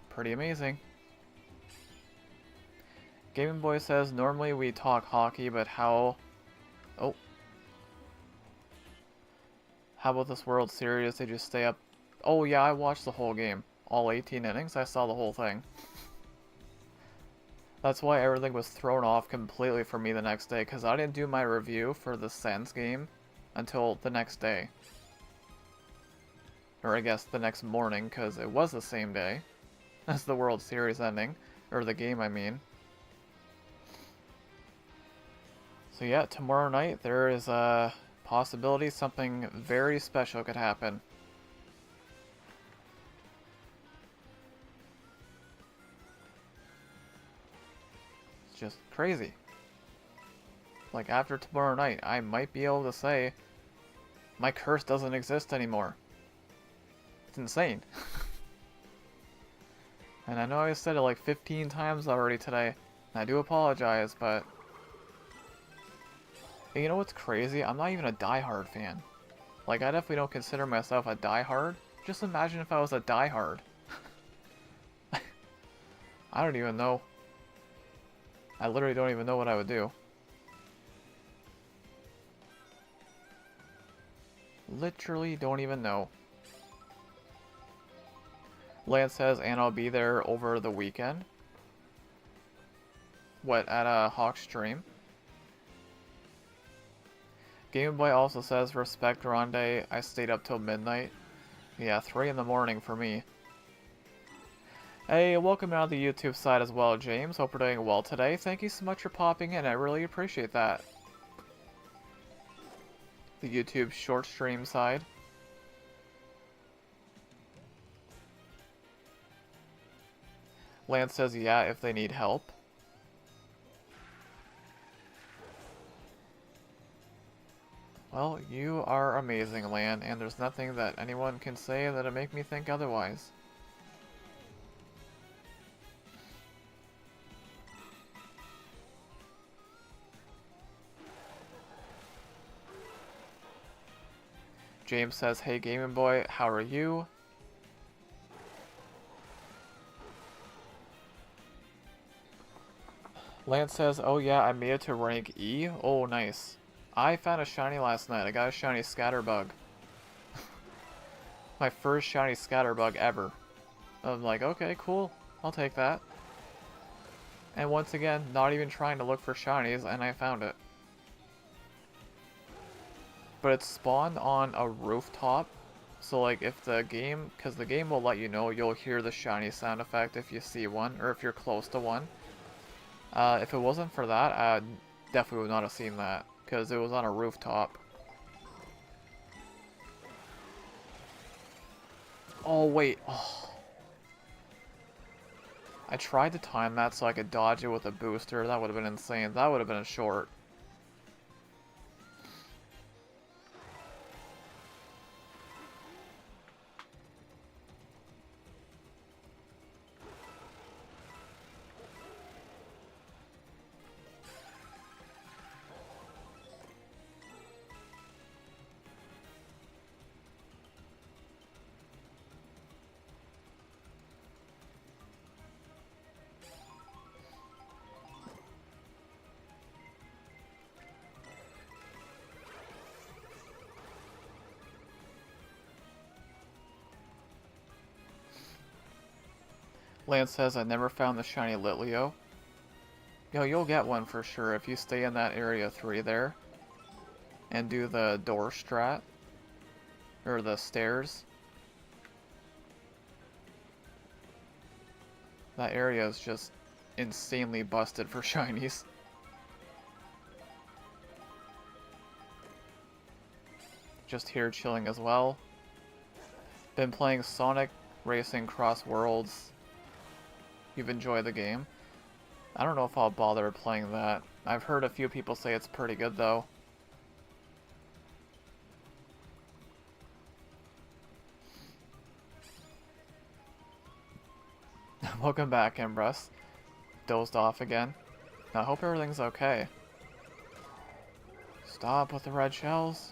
pretty amazing. Gaming Boy says, normally we talk hockey, but how... Oh. How about this World Series? They just stay up... Oh yeah, I watched the whole game. All 18 innings, I saw the whole thing. That's why everything was thrown off completely for me the next day, because I didn't do my review for the Sens game until the next day. Or I guess the next morning, because it was the same day as the World Series ending. Or the game, I mean. So yeah, tomorrow night there is a possibility something very special could happen. It's just crazy. Like, after tomorrow night, I might be able to say my curse doesn't exist anymore. It's insane. And I know I said it like 15 times already today, and I do apologize, but... You know what's crazy? I'm not even a diehard fan. Like, I definitely don't consider myself a diehard. Just imagine if I was a diehard. I don't even know. I literally don't even know what I would do. Literally don't even know. Lance says, and I'll be there over the weekend. What, at a Hawk stream? Game Boy also says, respect Grande, I stayed up till midnight. Yeah, 3 in the morning for me. Hey, welcome out of the YouTube side as well, James. Hope we're doing well today. Thank you so much for popping in, I really appreciate that. The YouTube short stream side. Lance says, yeah, if they need help. Well, you are amazing, Lan, and there's nothing that anyone can say that'll make me think otherwise. James says, hey Gaming Boy, how are you? Lance says, oh yeah, I made it to rank E. Oh, nice. I found a shiny last night. I got a shiny Scatterbug. My first shiny Scatterbug ever. I'm like, okay, cool. I'll take that. And once again, not even trying to look for shinies, and I found it. But it's spawned on a rooftop. So like if the game, because the game will let you know, you'll hear the shiny sound effect if you see one, or if you're close to one. If it wasn't for that, I definitely would not have seen that, because it was on a rooftop. Oh, wait. Oh. I tried to time that so I could dodge it with a booster. That would have been insane. That would have been a short. Lance says, I never found the shiny Litleo. Yo, you'll get one for sure if you stay in that area 3 there. And do the door strat. Or the stairs. That area is just insanely busted for shinies. Just here chilling as well. Been playing Sonic Racing Cross Worlds you've enjoyed the game. I don't know if I'll bother playing that. I've heard a few people say it's pretty good though. Welcome back, Embrus. Dozed off again. I hope everything's okay. Stop with the red shells.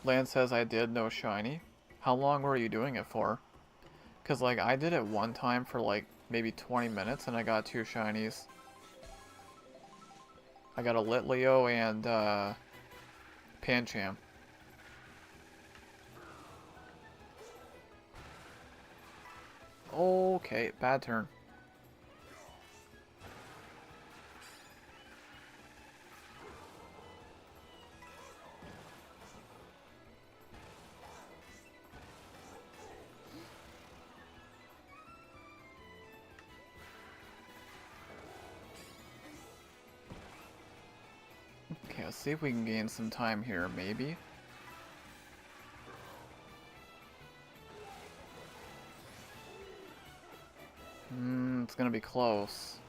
Lance says I did no shiny. How long were you doing it for? Because, like, I did it one time for, like, maybe 20 minutes and I got 2 shinies. I got a Litleo and, Pancham. Okay, bad turn. Okay, let's see if we can gain some time here, maybe. It's gonna be close.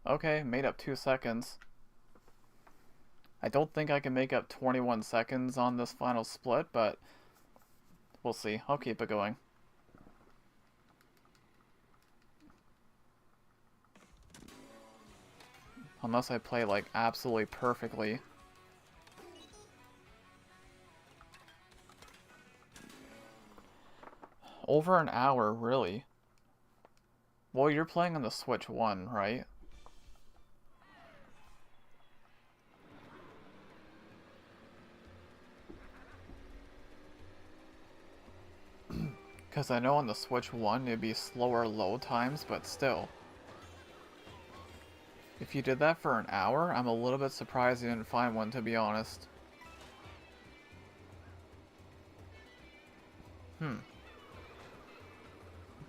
Okay, made up 2 seconds. I don't think I can make up 21 seconds on this final split, but we'll see. I'll keep it going. Unless I play, like, absolutely perfectly. Over an hour, really? Well, you're playing on the Switch 1, right? Because I know on the Switch 1 it'd be slower load times, but still. If you did that for an hour, I'm a little bit surprised you didn't find one, to be honest.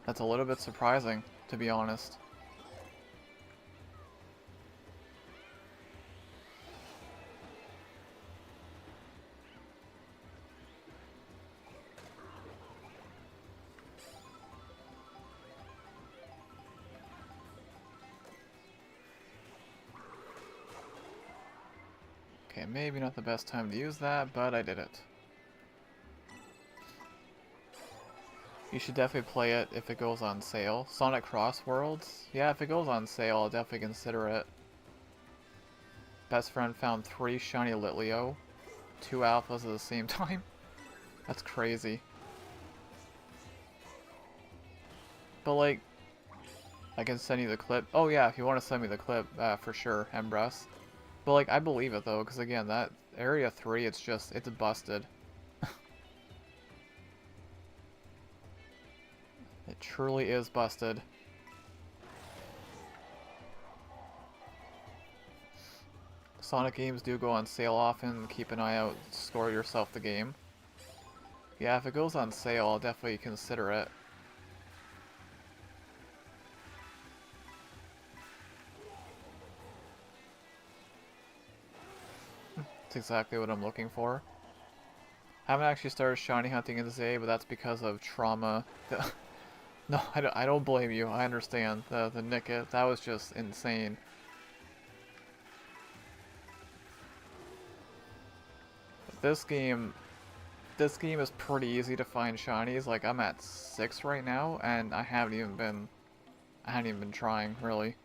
That's a little bit surprising, to be honest. Okay, maybe not the best time to use that, but I did it. You should definitely play it if it goes on sale. Sonic Cross Worlds? Yeah, if it goes on sale, I'll definitely consider it. Best friend found 3 shiny Litleo. 2 alphas at the same time. That's crazy. But, like, I can send you the clip. Oh yeah, if you want to send me the clip, for sure, Embrus. But, like, I believe it, though, because, again, that Area 3, it's just, it's busted. It truly is busted. Sonic games do go on sale often. Keep an eye out, score yourself the game. Yeah, if it goes on sale, I'll definitely consider it. That's exactly what I'm looking for. I haven't actually started shiny hunting in ZA, but that's because of trauma. No, I don't blame you. I understand. The Nickit, that was just insane. This game is pretty easy to find shinies. Like, I'm at 6 right now, and I haven't even been trying, really.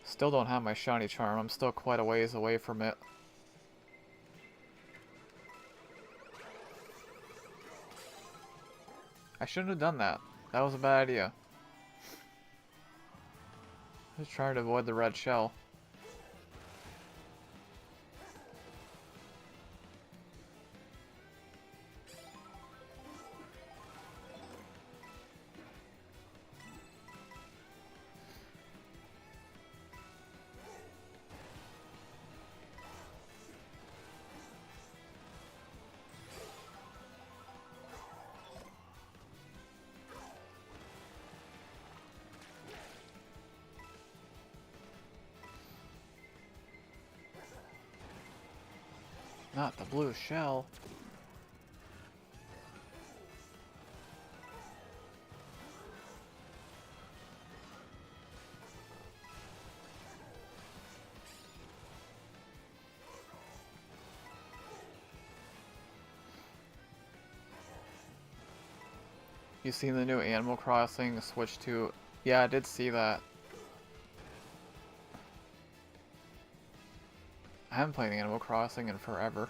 Still don't have my shiny charm. I'm still quite a ways away from it. I shouldn't have done that. That was a bad idea. I was trying to avoid the red shell. Not the blue shell. You seen the new Animal Crossing switch to... Yeah, I did see that. I haven't played Animal Crossing in forever.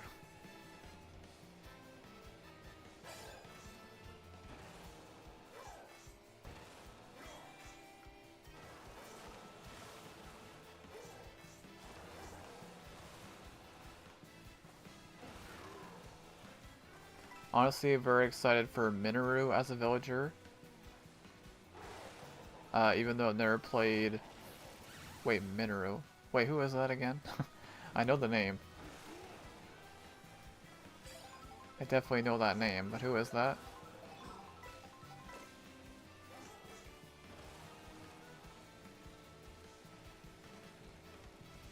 Honestly, very excited for Minoru as a villager. Even though I've never played... Wait, Minoru. Wait, who is that again? I know the name. I definitely know that name, but who is that?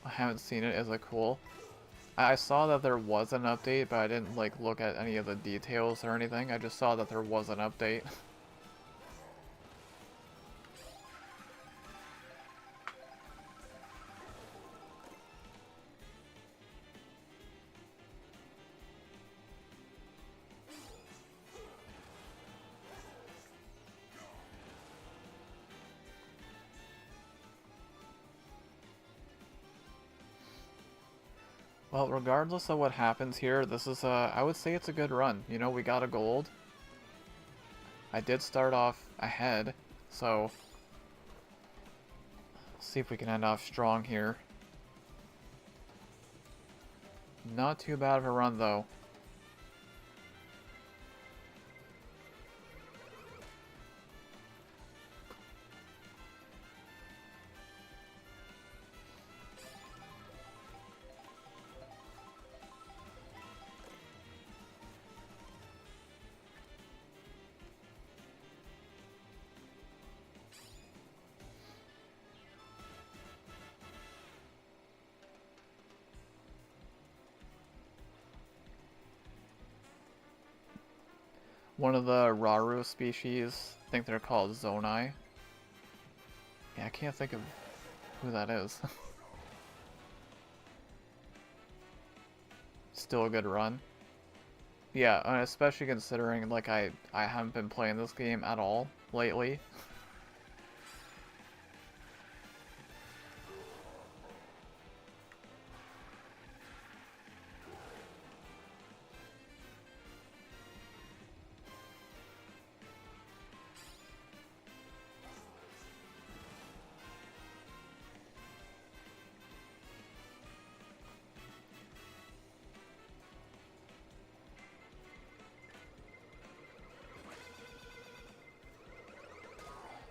I haven't seen it. Is it cool? I saw that there was an update, but I didn't like look at any of the details or anything. I just saw that there was an update. Well, regardless of what happens here, this is I would say it's a good run. You know, we got a gold. I did start off ahead, so let's see if we can end off strong here. Not too bad of a run, though. One of the Raru species, I think they're called Zonai. Yeah, I can't think of who that is. Still a good run. Yeah, especially considering like I haven't been playing this game at all lately.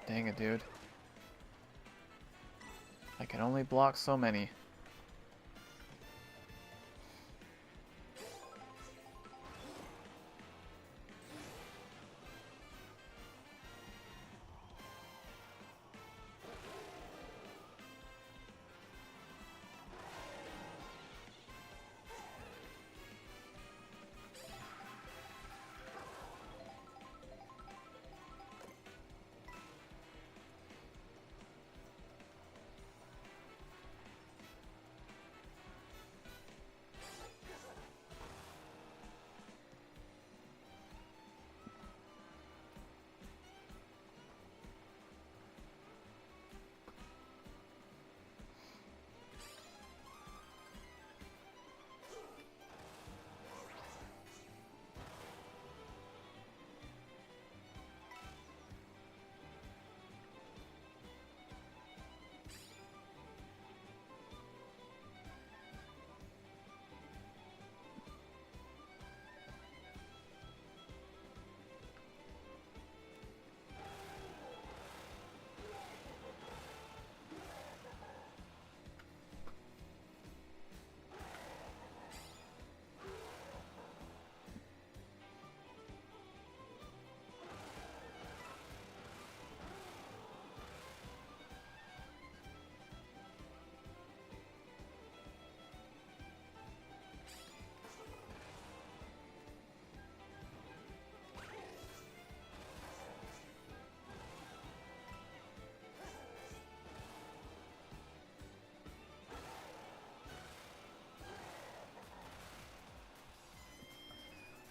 Dang it, dude. I can only block so many.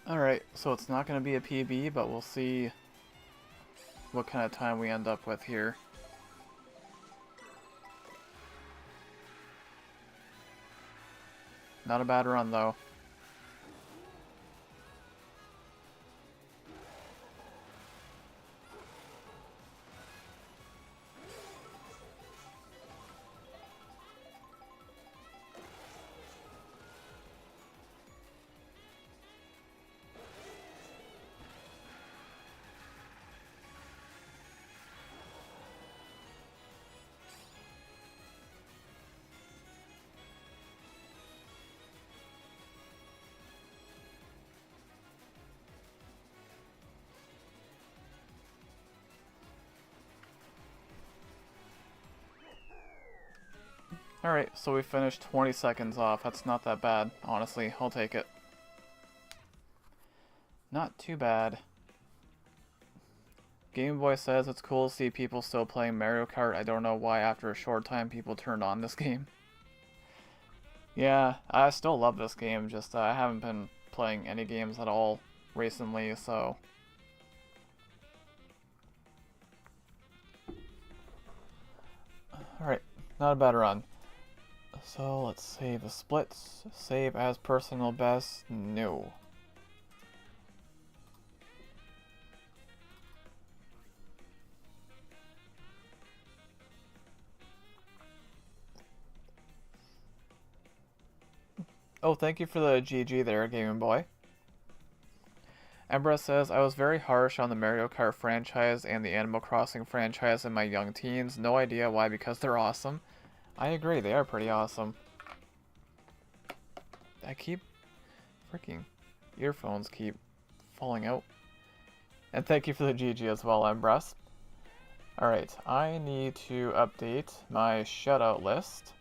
Alright, so it's not going to be a PB, but we'll see what kind of time we end up with here. Not a bad run, though. Alright, so we finished 20 seconds off. That's not that bad, honestly. I'll take it. Not too bad. Game Boy says it's cool to see people still playing Mario Kart. I don't know why after a short time people turned on this game. Yeah, I still love this game, just I haven't been playing any games at all recently, so... Alright, not a bad run. So let's save the splits. Save as personal best. No. Oh, thank you for the GG there, Game Boy. Embra says, I was very harsh on the Mario Kart franchise and the Animal Crossing franchise in my young teens. No idea why, because they're awesome. I agree, they are pretty awesome. I keep... freaking earphones keep falling out. And thank you for the GG as well, Embras. Alright, I need to update my shutout list.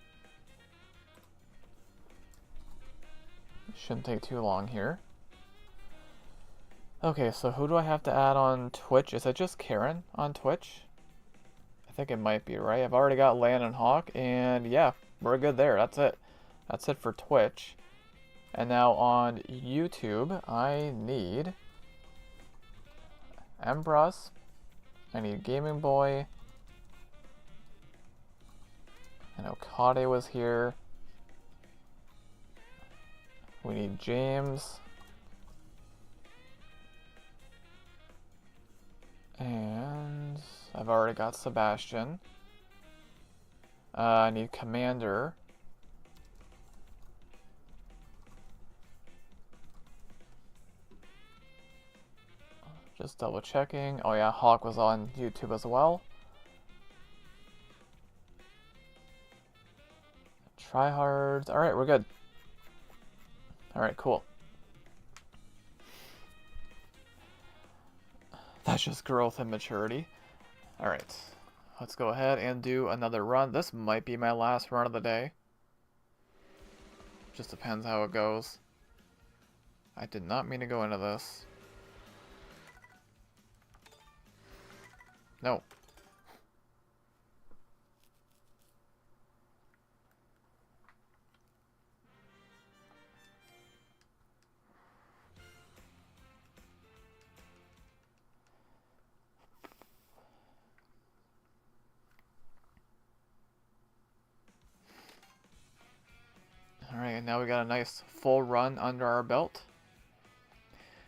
Shouldn't take too long here. Okay, so who do I have to add on Twitch? Is it just Karen on Twitch? I think it might be, right? I've already got Lan and Hawk, and yeah, we're good there. That's it. That's it for Twitch. And now on YouTube, I need Embros. I need Gaming Boy. I know Kade was here. We need James. And I've already got Sebastian. I need Commander. Just double checking. Oh yeah, Hawk was on YouTube as well. Tryhards. Alright, we're good. Alright, cool. That's just growth and maturity. Alright, let's go ahead and do another run. This might be my last run of the day. Just depends how it goes. I did not mean to go into this. No. Alright, now we got a nice full run under our belt.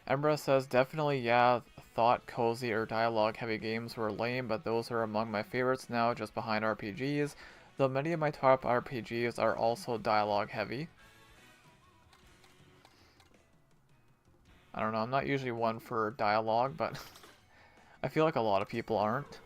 Embra says, definitely, yeah, thought cozy or dialogue heavy games were lame, but those are among my favorites now, just behind RPGs, though many of my top RPGs are also dialogue heavy. I don't know, I'm not usually one for dialogue, but I feel like a lot of people aren't.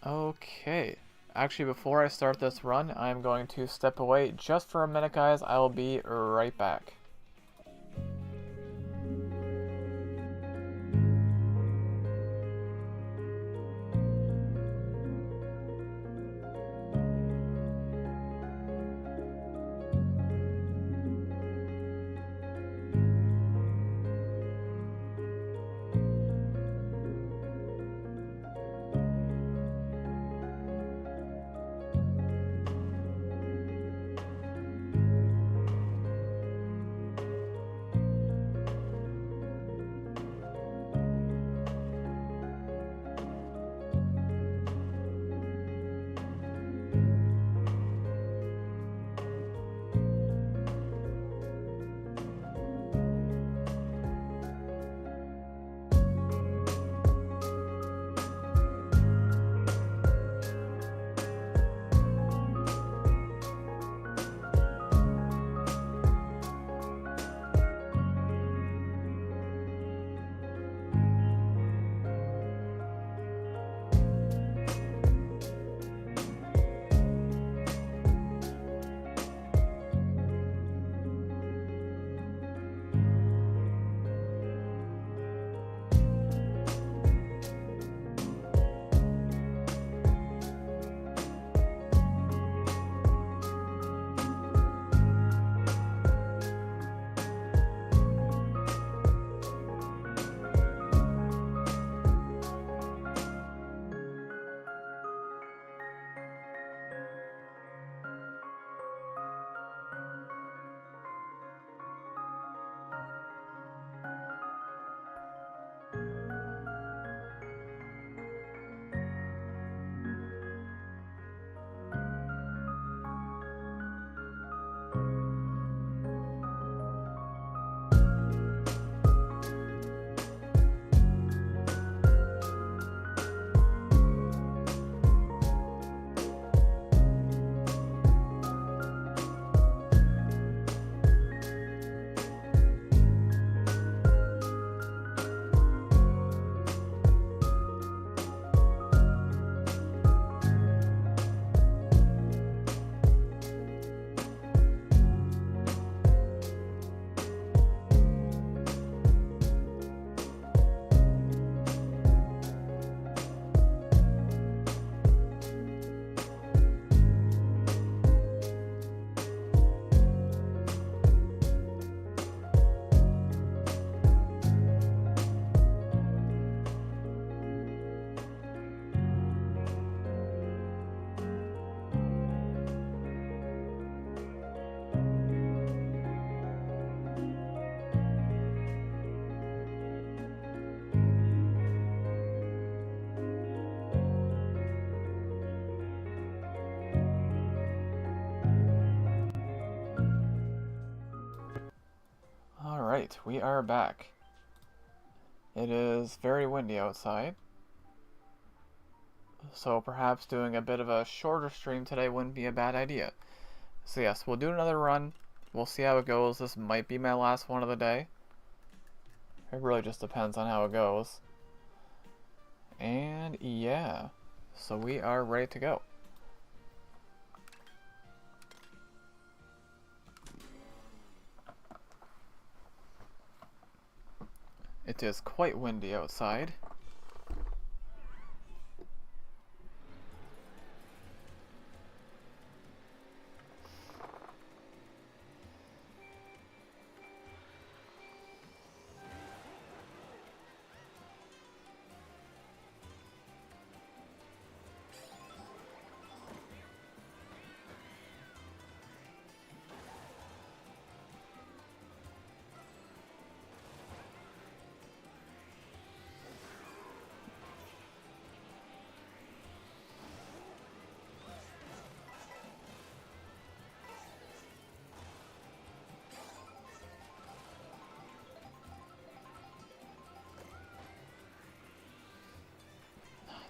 Okay. Actually, before I start this run, I'm going to step away just for a minute, guys. I will be right back. Alright, we are back. It is very windy outside, so perhaps doing a bit of a shorter stream today wouldn't be a bad idea. So yes, we'll do another run. We'll see how it goes. This might be my last one of the day. It really just depends on how it goes. And yeah, so we are ready to go. It is quite windy outside.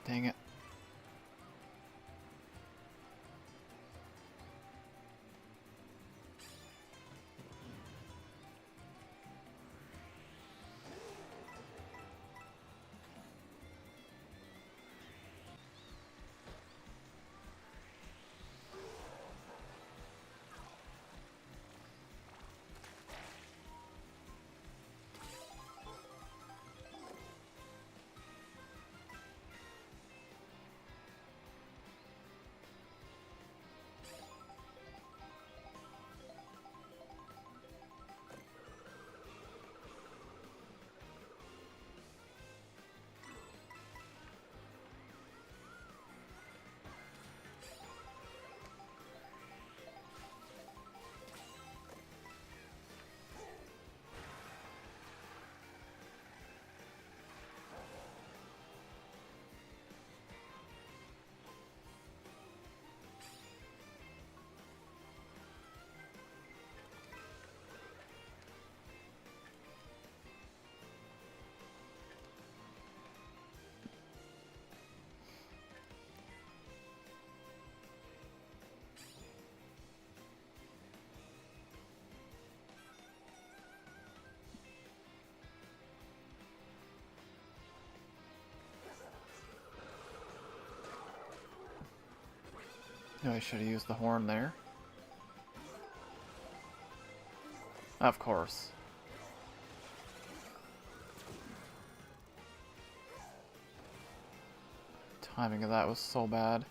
Dang it. No, I should have used the horn there. Of course. Timing of that was so bad.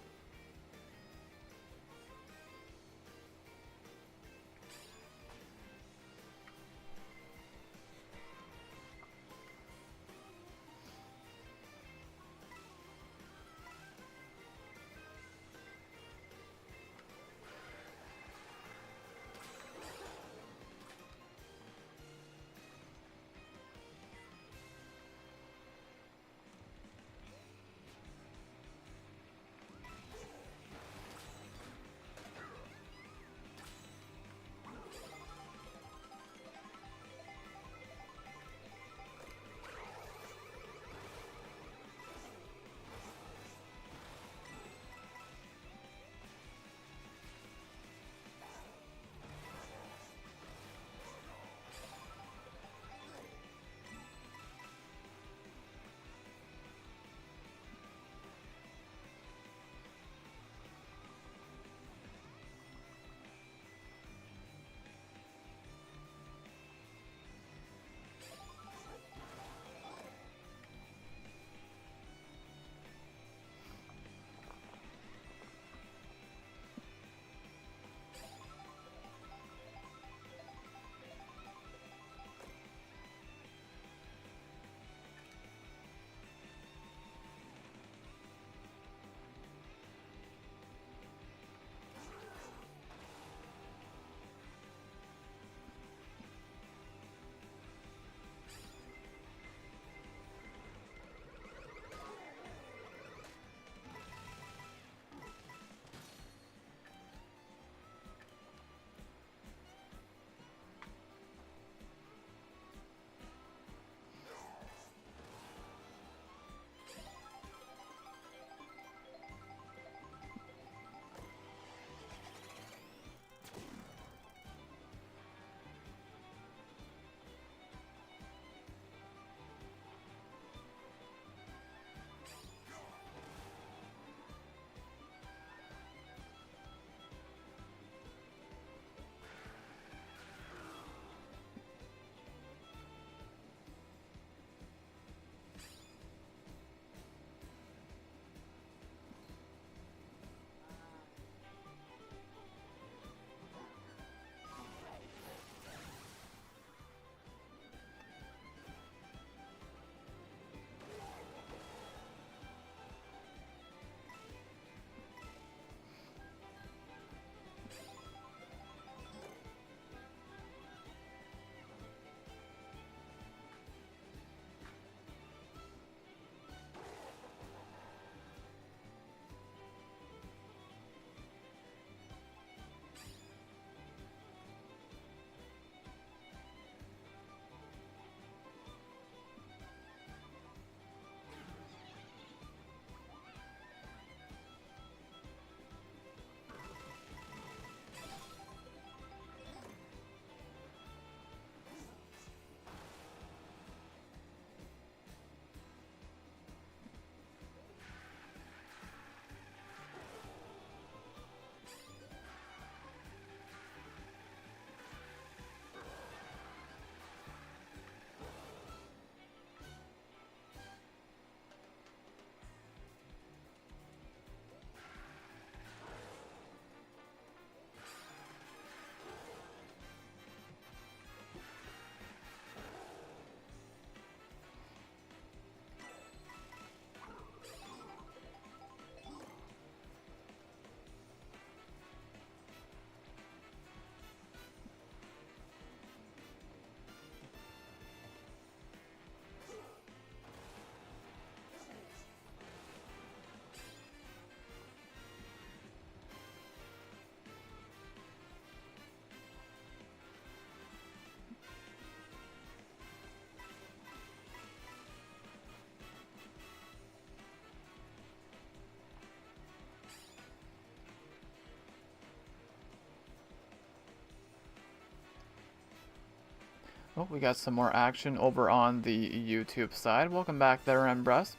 Oh, we got some more action over on the YouTube side. Welcome back there, Embress.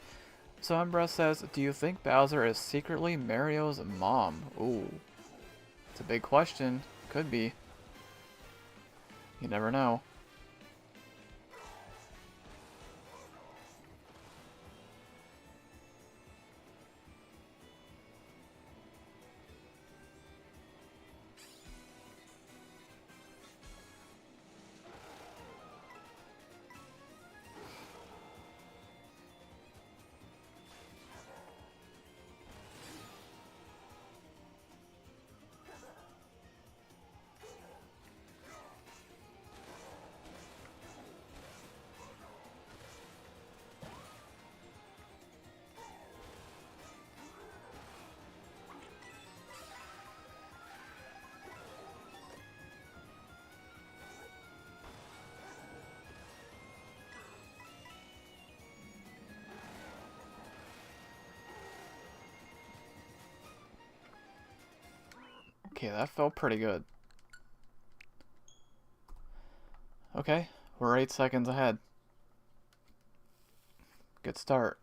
So Embress says, do you think Bowser is secretly Mario's mom? Ooh. It's a big question. Could be. You never know. Okay, that felt pretty good. Okay, we're 8 seconds ahead. Good start.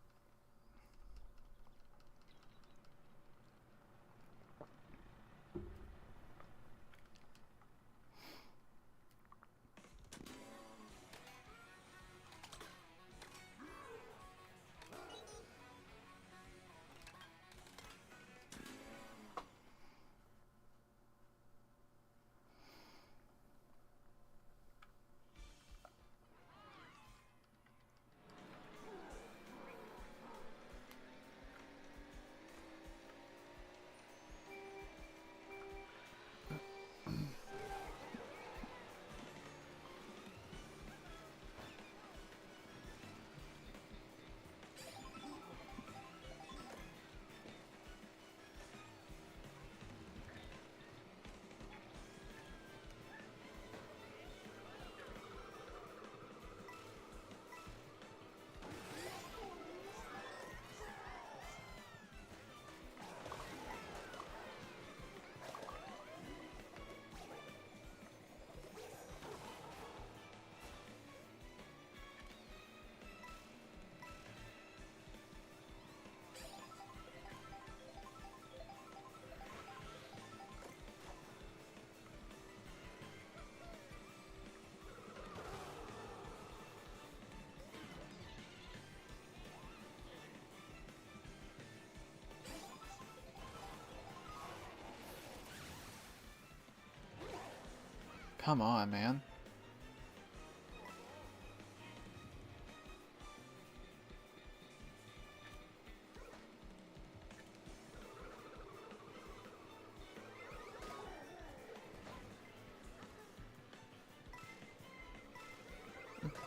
Come on, man.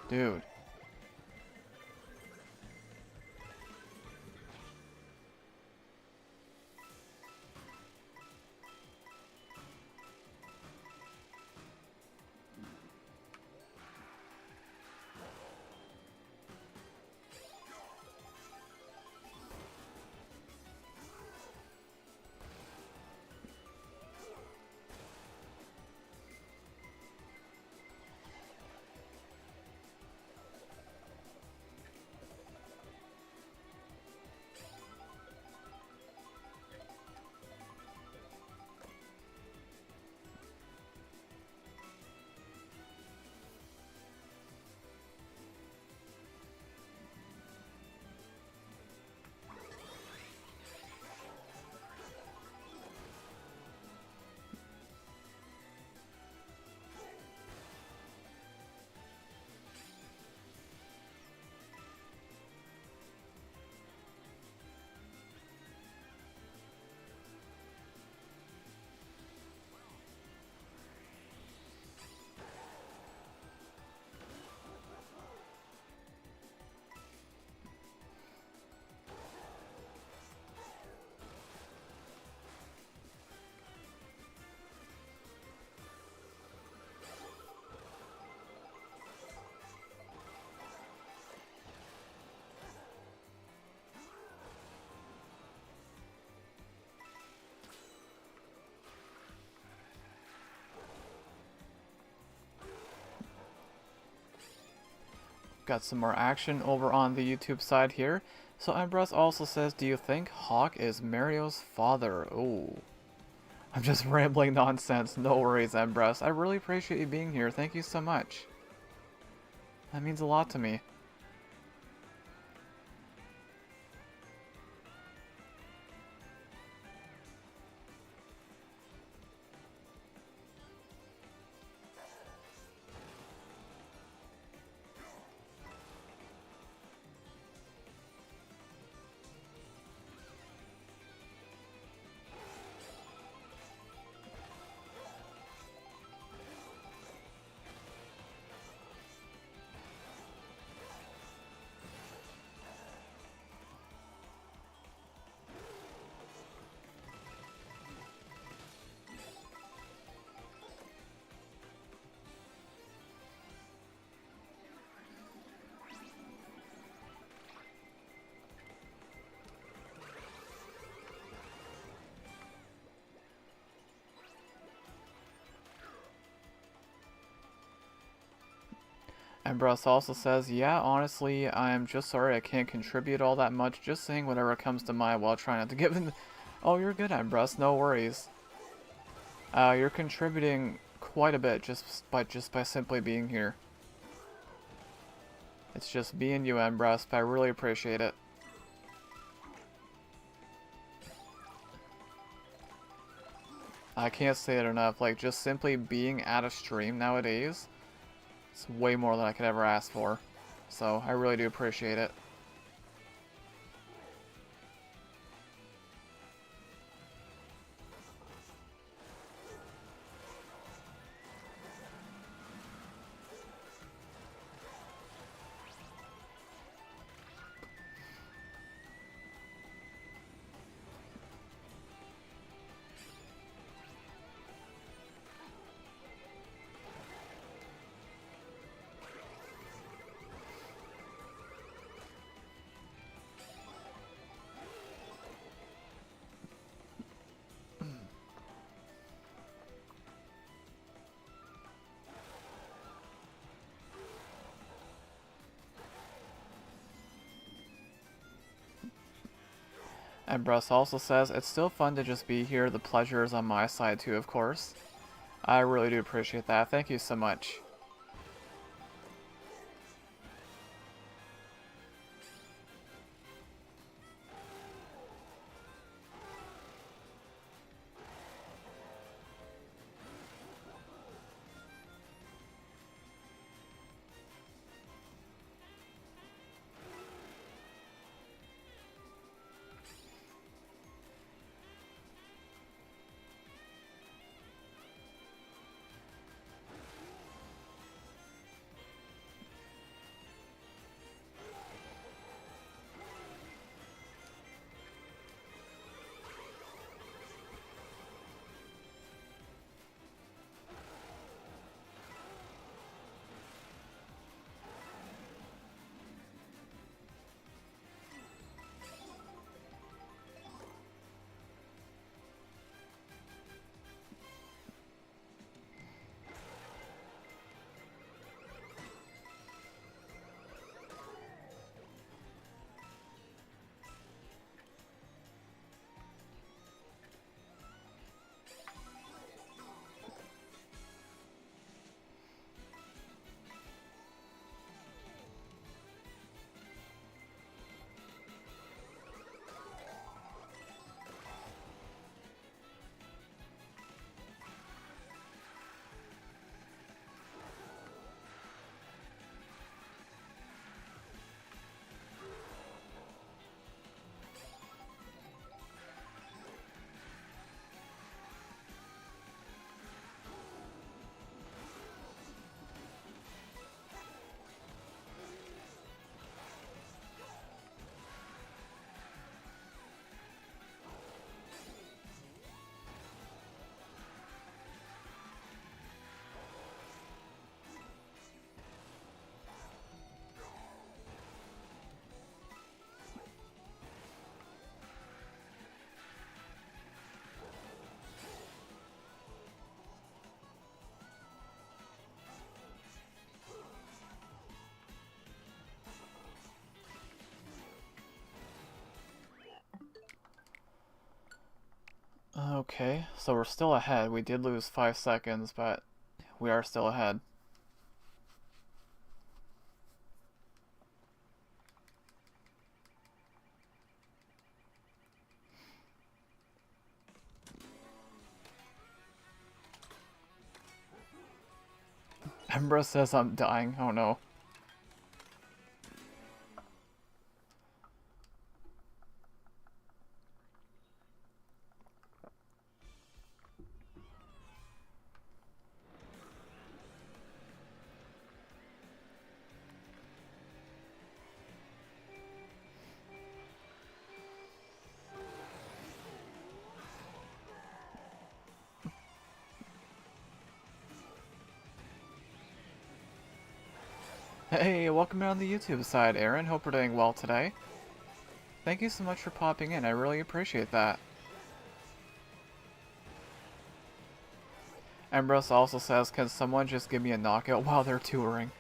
Dude. Got some more action over on the YouTube side here. So Embrus also says, do you think Hawk is Mario's father? Ooh. I'm just rambling nonsense. No worries, Embrus. I really appreciate you being here. Thank you so much. That means a lot to me. Embrus also says, yeah, honestly, I'm just sorry I can't contribute all that much. Just saying whatever comes to mind while trying not to give in. Oh, you're good, Embrus. No worries. You're contributing quite a bit just by simply being here. It's just being you, Embrus, but I really appreciate it. I can't say it enough. Like, just simply being at a stream nowadays, it's way more than I could ever ask for. So, I really do appreciate it. And Bruss also says, it's still fun to just be here. The pleasure is on my side too, of course. I really do appreciate that. Thank you so much. Okay, so we're still ahead. We did lose 5 seconds, but we are still ahead. Embra says I'm dying. Oh no. Hey, welcome in on the YouTube side, Aaron. Hope we're doing well today. Thank you so much for popping in. I really appreciate that. Ambrose also says, can someone just give me a knockout while they're touring?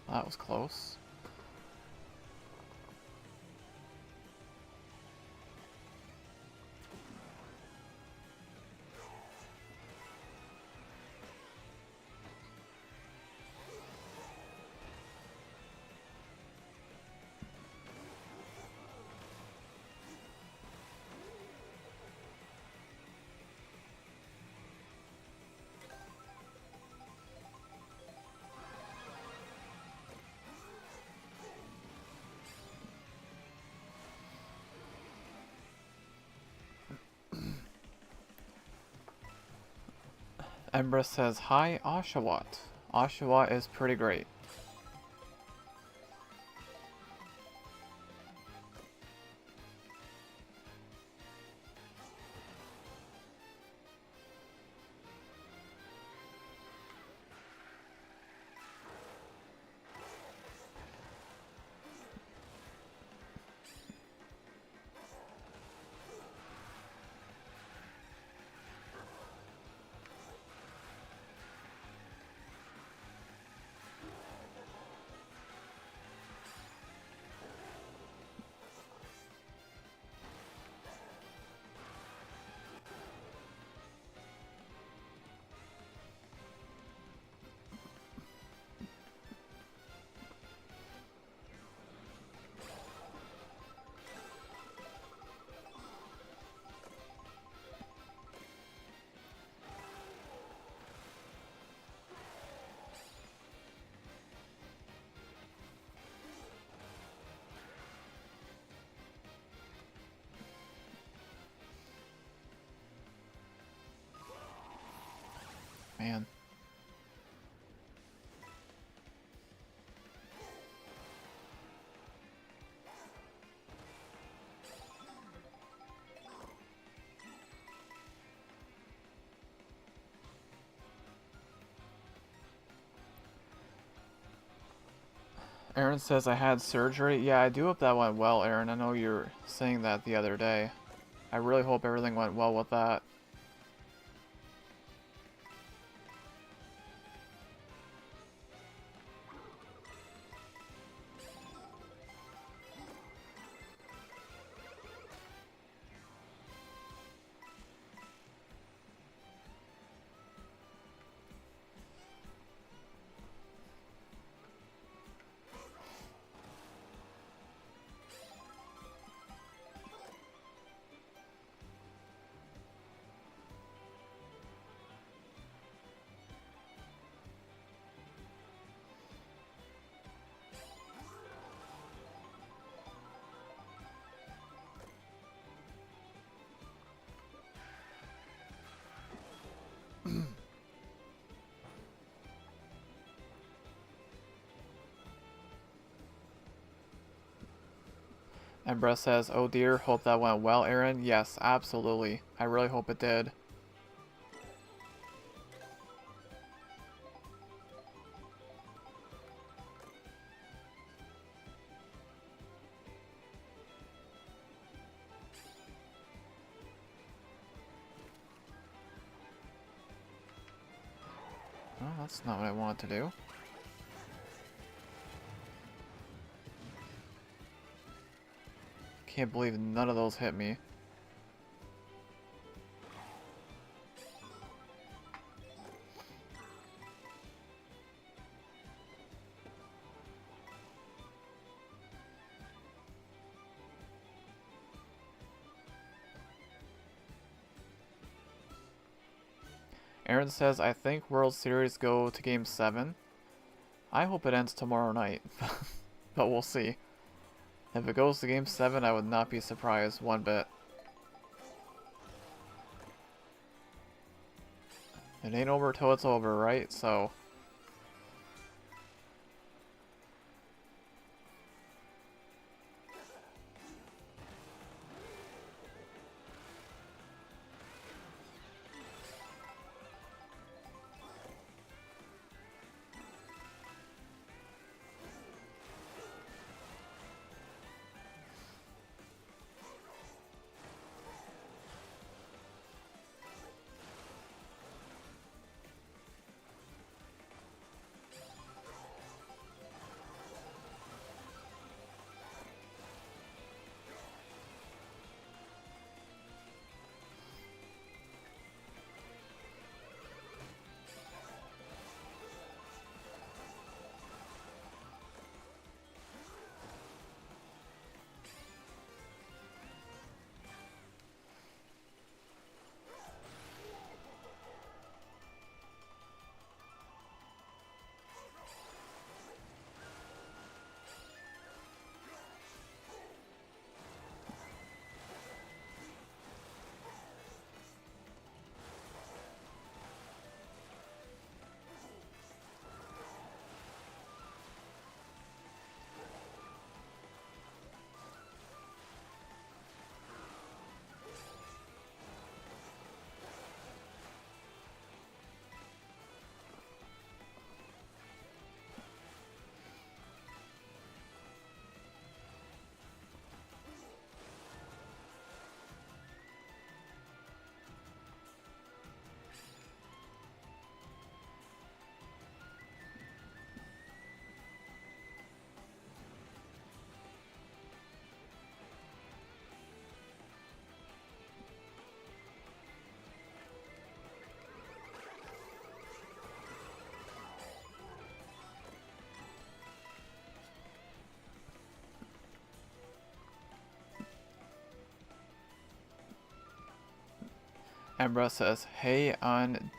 That was close. Embrus says, hi, Oshawott. Oshawott is pretty great. Man. Aaron says I had surgery. Yeah, I do hope that went well, Aaron. I know you were saying that the other day. I really hope everything went well with that. And Brett says, oh dear, hope that went well, Aaron. Yes, absolutely. I really hope it did. that's not what I wanted to do. Can't believe none of those hit me. Aaron says, I think World Series go to Game 7. I hope it ends tomorrow night, but we'll see. If it goes to Game 7, I would not be surprised one bit. It ain't over till it's over, right? So... Embra says, hey on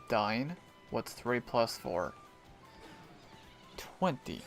Dine, what's 3 plus 4? 20.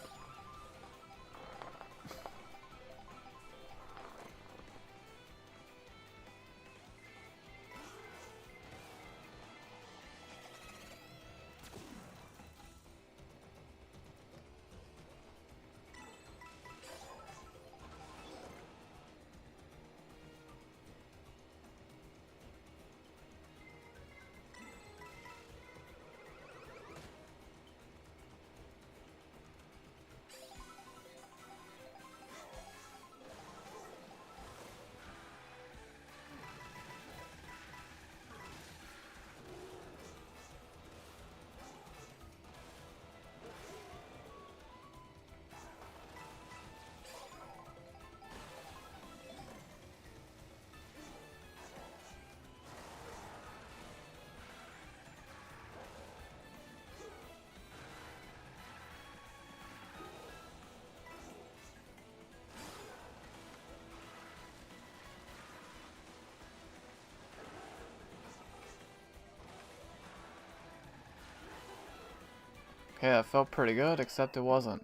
Okay, that felt pretty good, except it wasn't.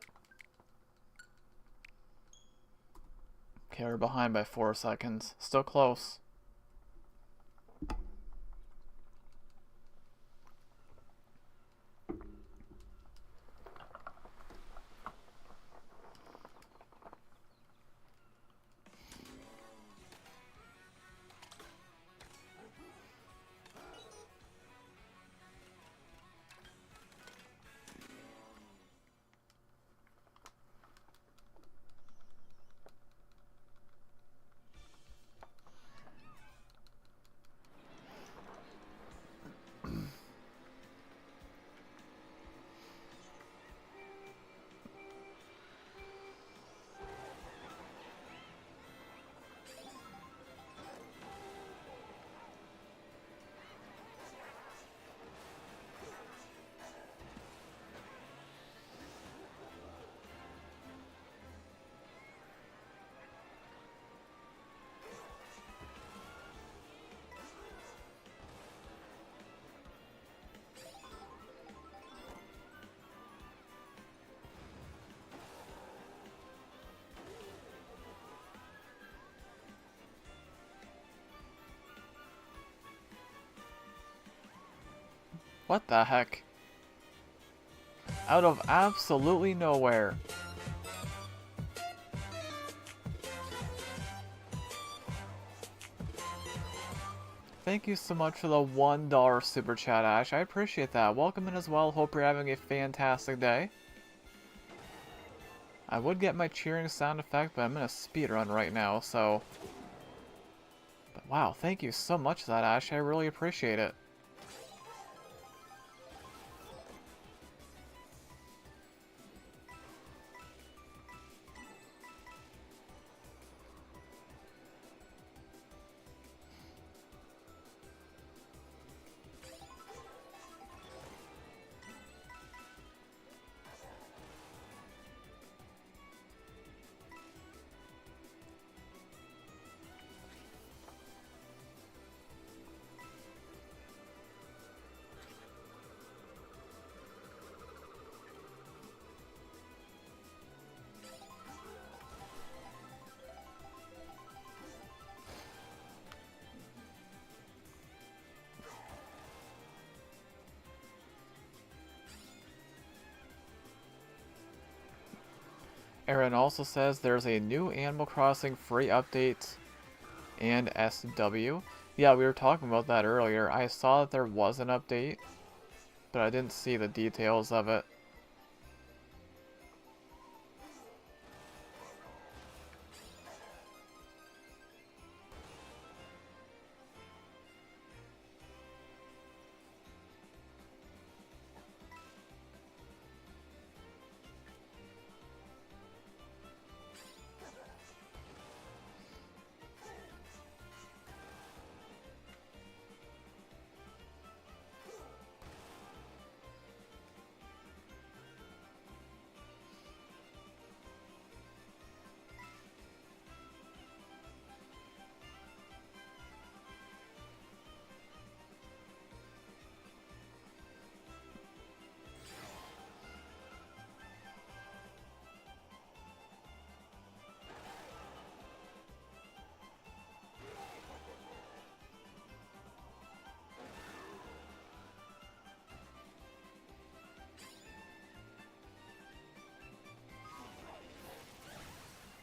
Okay, we're behind by 4 seconds. Still close. What the heck? Out of absolutely nowhere. Thank you so much for the $1 super chat, Ash. I appreciate that. Welcome in as well. Hope you're having a fantastic day. I would get my cheering sound effect, but I'm in a speedrun right now, so... But wow, thank you so much for that, Ash. I really appreciate it. Aaron also says there's a new Animal Crossing free update and SW. Yeah, we were talking about that earlier. I saw that there was an update, but I didn't see the details of it.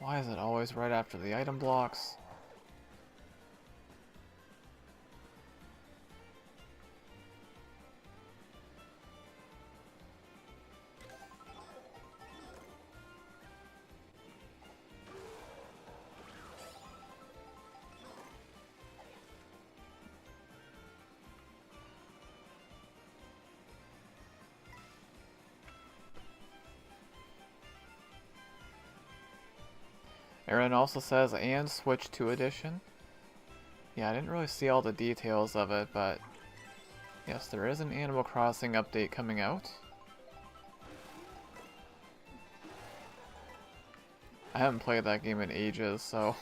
Why is it always right after the item blocks? Aaron also says, and Switch 2 edition. Yeah, I didn't really see all the details of it, but yes, there is an Animal Crossing update coming out. I haven't played that game in ages, so...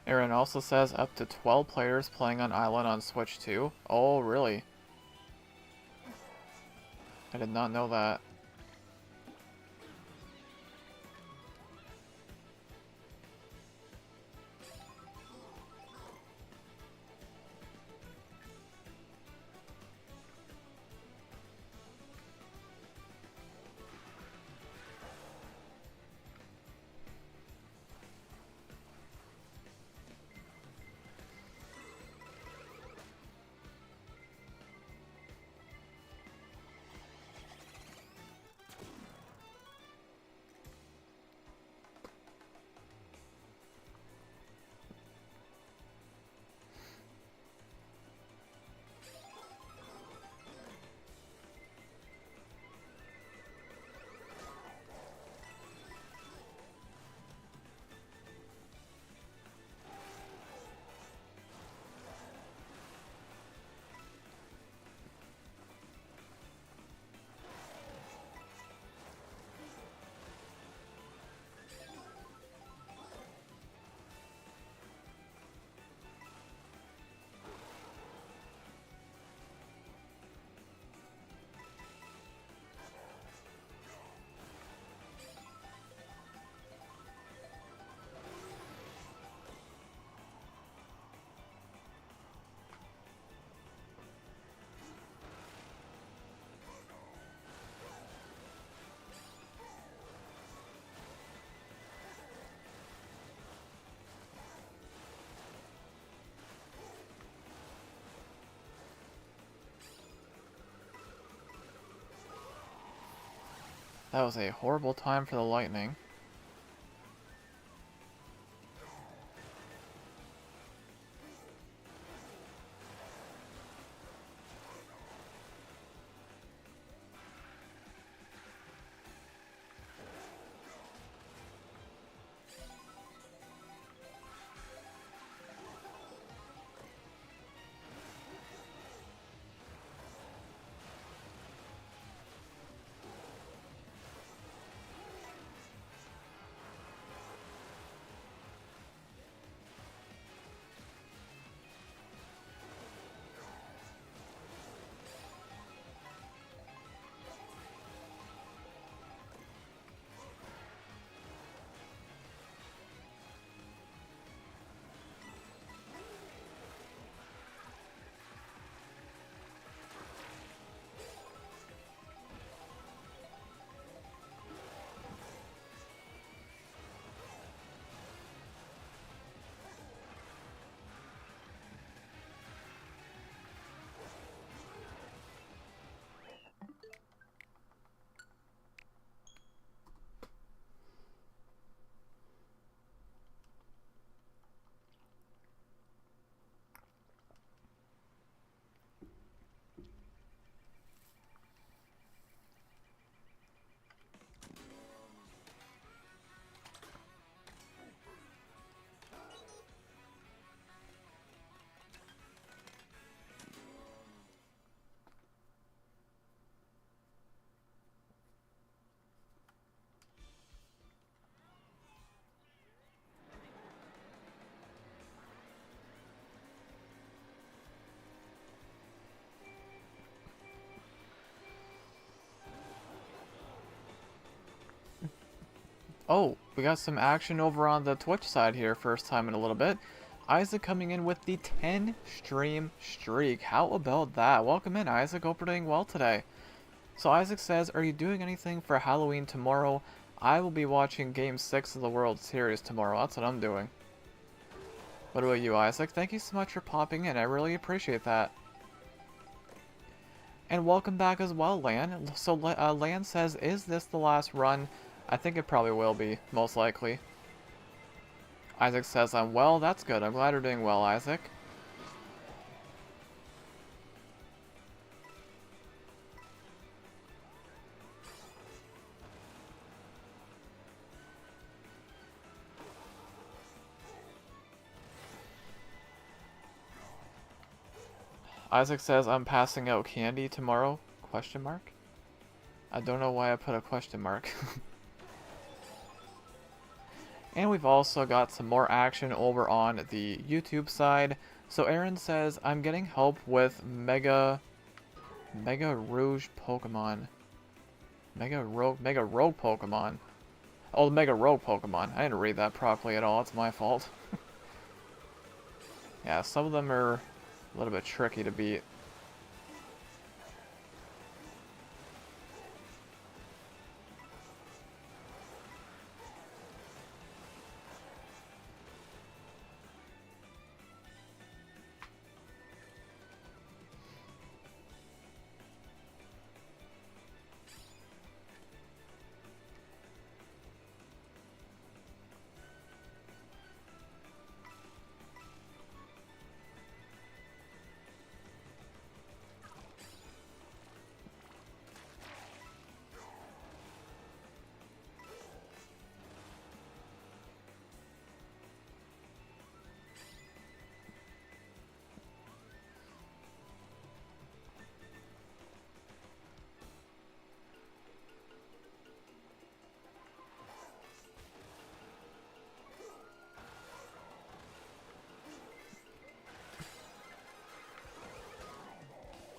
Aaron also says up to 12 players playing on Island on Switch 2. Oh, really? I did not know that. That was a horrible time for the lightning. Oh, we got some action over on the Twitch side here, first time in a little bit. Isaac coming in with the 10 stream streak. How about that? Welcome in, Isaac. Hope you're doing well today. So Isaac says, are you doing anything for Halloween tomorrow? I will be watching Game 6 of the World Series tomorrow. That's what I'm doing. What about you, Isaac? Thank you so much for popping in. I really appreciate that. And welcome back as well, Lan. So Lan says, is this the last run? I think it probably will be, most likely. Isaac says, I'm well. That's good. I'm glad you're doing well, Isaac. Isaac says, I'm passing out candy tomorrow? Question mark? I don't know why I put a question mark. And we've also got some more action over on the YouTube side. So Aaron says, I'm getting help with Mega Rouge Pokemon. Mega Rogue Pokemon. Oh, the Mega Rogue Pokemon. I didn't read that properly at all. It's my fault. Yeah, some of them are a little bit tricky to beat.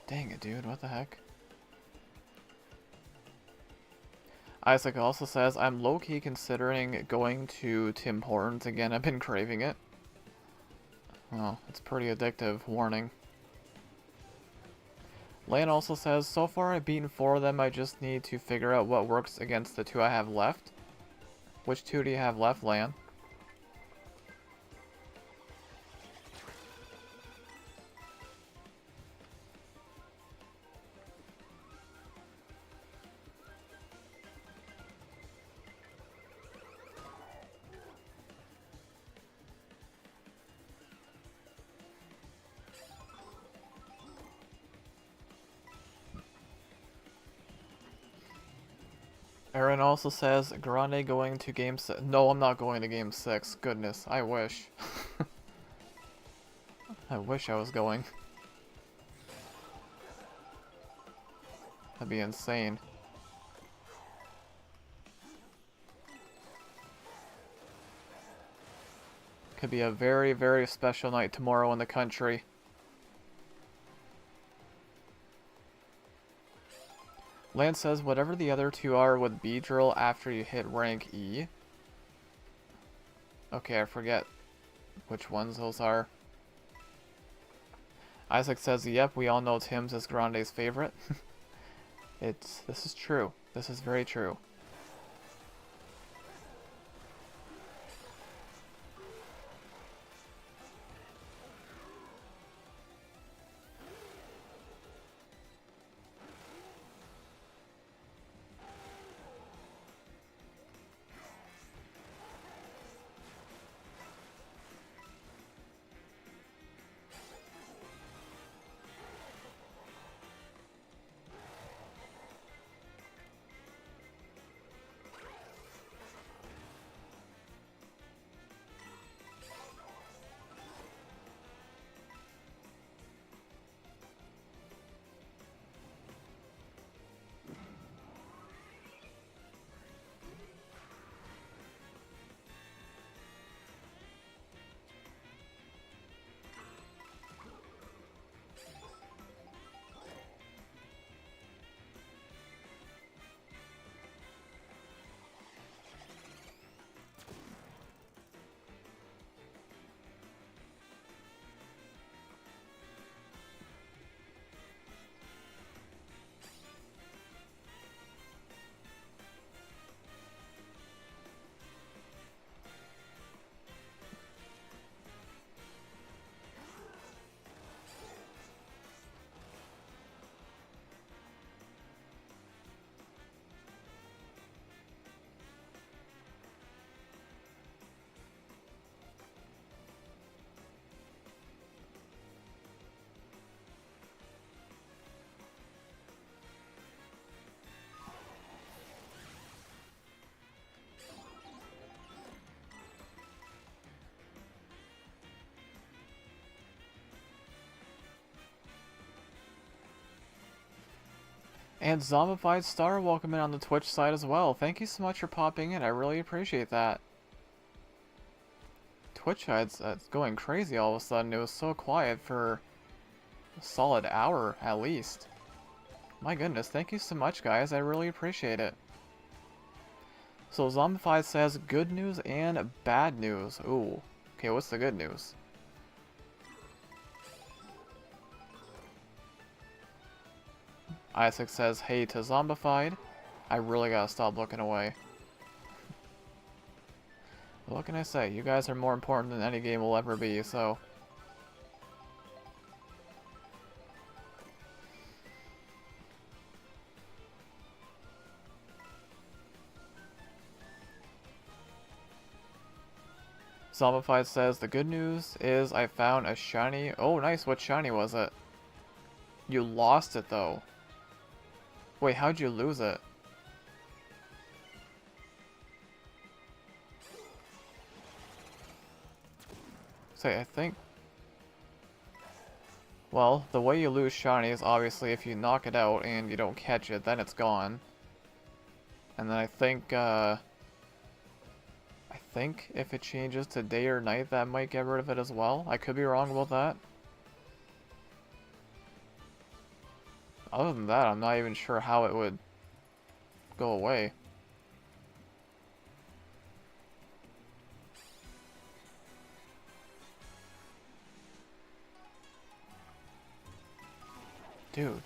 Dang it, dude. What the heck? Isaac also says, I'm low-key considering going to Tim Hortons again. I've been craving it. Well, it's pretty addictive. Warning. Lan also says, so far I've beaten 4 of them. I just need to figure out what works against the 2 I have left. Which 2 do you have left, Lan? Aaron also says, Grande going to game 6. No, I'm not going to game 6. Goodness, I wish. I wish I was going. That'd be insane. Could be a very, very special night tomorrow in the country. Lance says, whatever the other two are would be drill after you hit rank E. Okay, I forget which ones those are. Isaac says, yep, we all know Tim's is Grande's favorite. This is true. This is very true. And Zombified Star, welcome in on the Twitch side as well. Thank you so much for popping in. I really appreciate that. Twitch side's going crazy all of a sudden. It was so quiet for a solid hour at least. My goodness, thank you so much, guys. I really appreciate it. So Zombified says good news and bad news. Ooh. Okay, what's the good news? Isaac says, hey to Zombified. I really gotta stop looking away. What can I say? You guys are more important than any game will ever be, so... Zombified says, the good news is I found a shiny... Oh, nice. What shiny was it? You lost it, though. Wait, how'd you lose it? Say, I think... Well, the way you lose shiny is obviously if you knock it out and you don't catch it, then it's gone. And then I think if it changes to day or night, that might get rid of it as well. I could be wrong about that. Other than that, I'm not even sure how it would go away. Dude.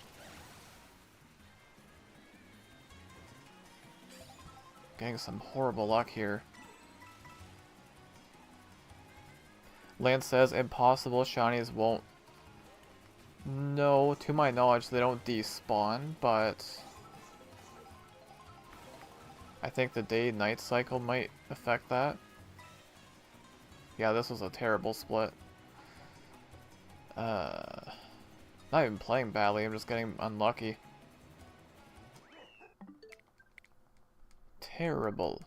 Getting some horrible luck here. Lance says impossible shinies won't... No, to my knowledge they don't despawn, but... I think the day-night cycle might affect that. Yeah, this was a terrible split. Not even playing badly, I'm just getting unlucky. terrible.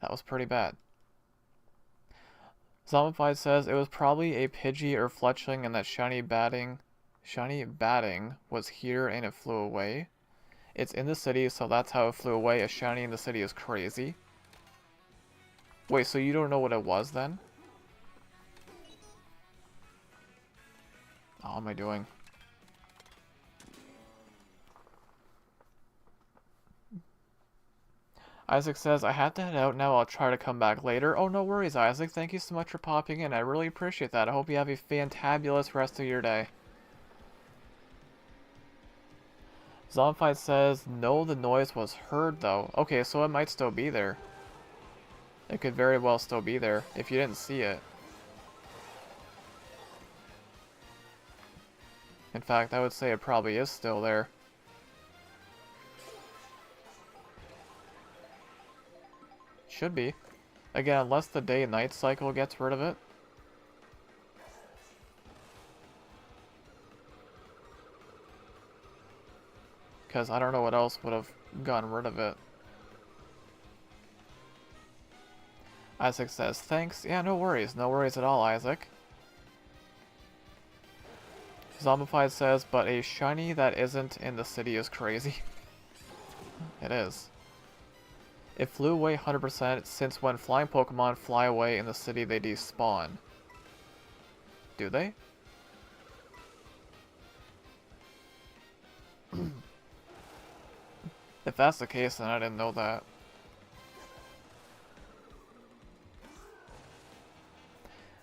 That was pretty bad. Zombified says it was probably a Pidgey or Fletchling and that shiny batting was here and it flew away. It's in the city, so that's how it flew away. A shiny in the city is crazy. Wait, so you don't know what it was then? How am I doing? Isaac says, I have to head out now. I'll try to come back later. Oh, no worries, Isaac. Thank you so much for popping in. I really appreciate that. I hope you have a fantabulous rest of your day. Zombified says, no, the noise was heard, though. Okay, so it might still be there. It could very well still be there, if you didn't see it. In fact, I would say it probably is still there. Should be. Again, unless the day-night cycle gets rid of it. Because I don't know what else would have gotten rid of it. Isaac says, thanks. Yeah, no worries. No worries at all, Isaac. Zombified says, but a shiny that isn't in the city is crazy. It is. It flew away 100% since when flying Pokemon fly away in the city they despawn. Do they? If that's the case, then I didn't know that.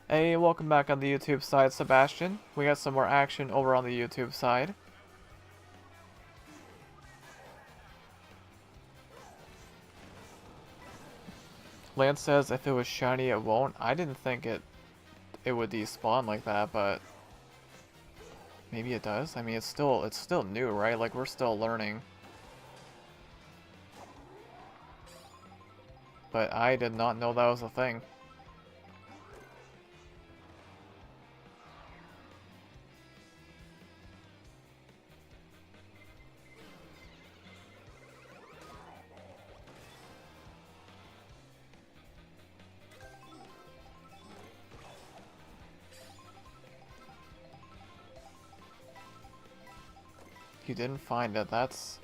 Hey, welcome back on the YouTube side, Sebastian. We got some more action over on the YouTube side. Lance says if it was shiny it won't. I didn't think it would despawn like that, but maybe it does. I mean, it's still new, right? Like, we're still learning. But I did not know that was a thing. You didn't find it, that's...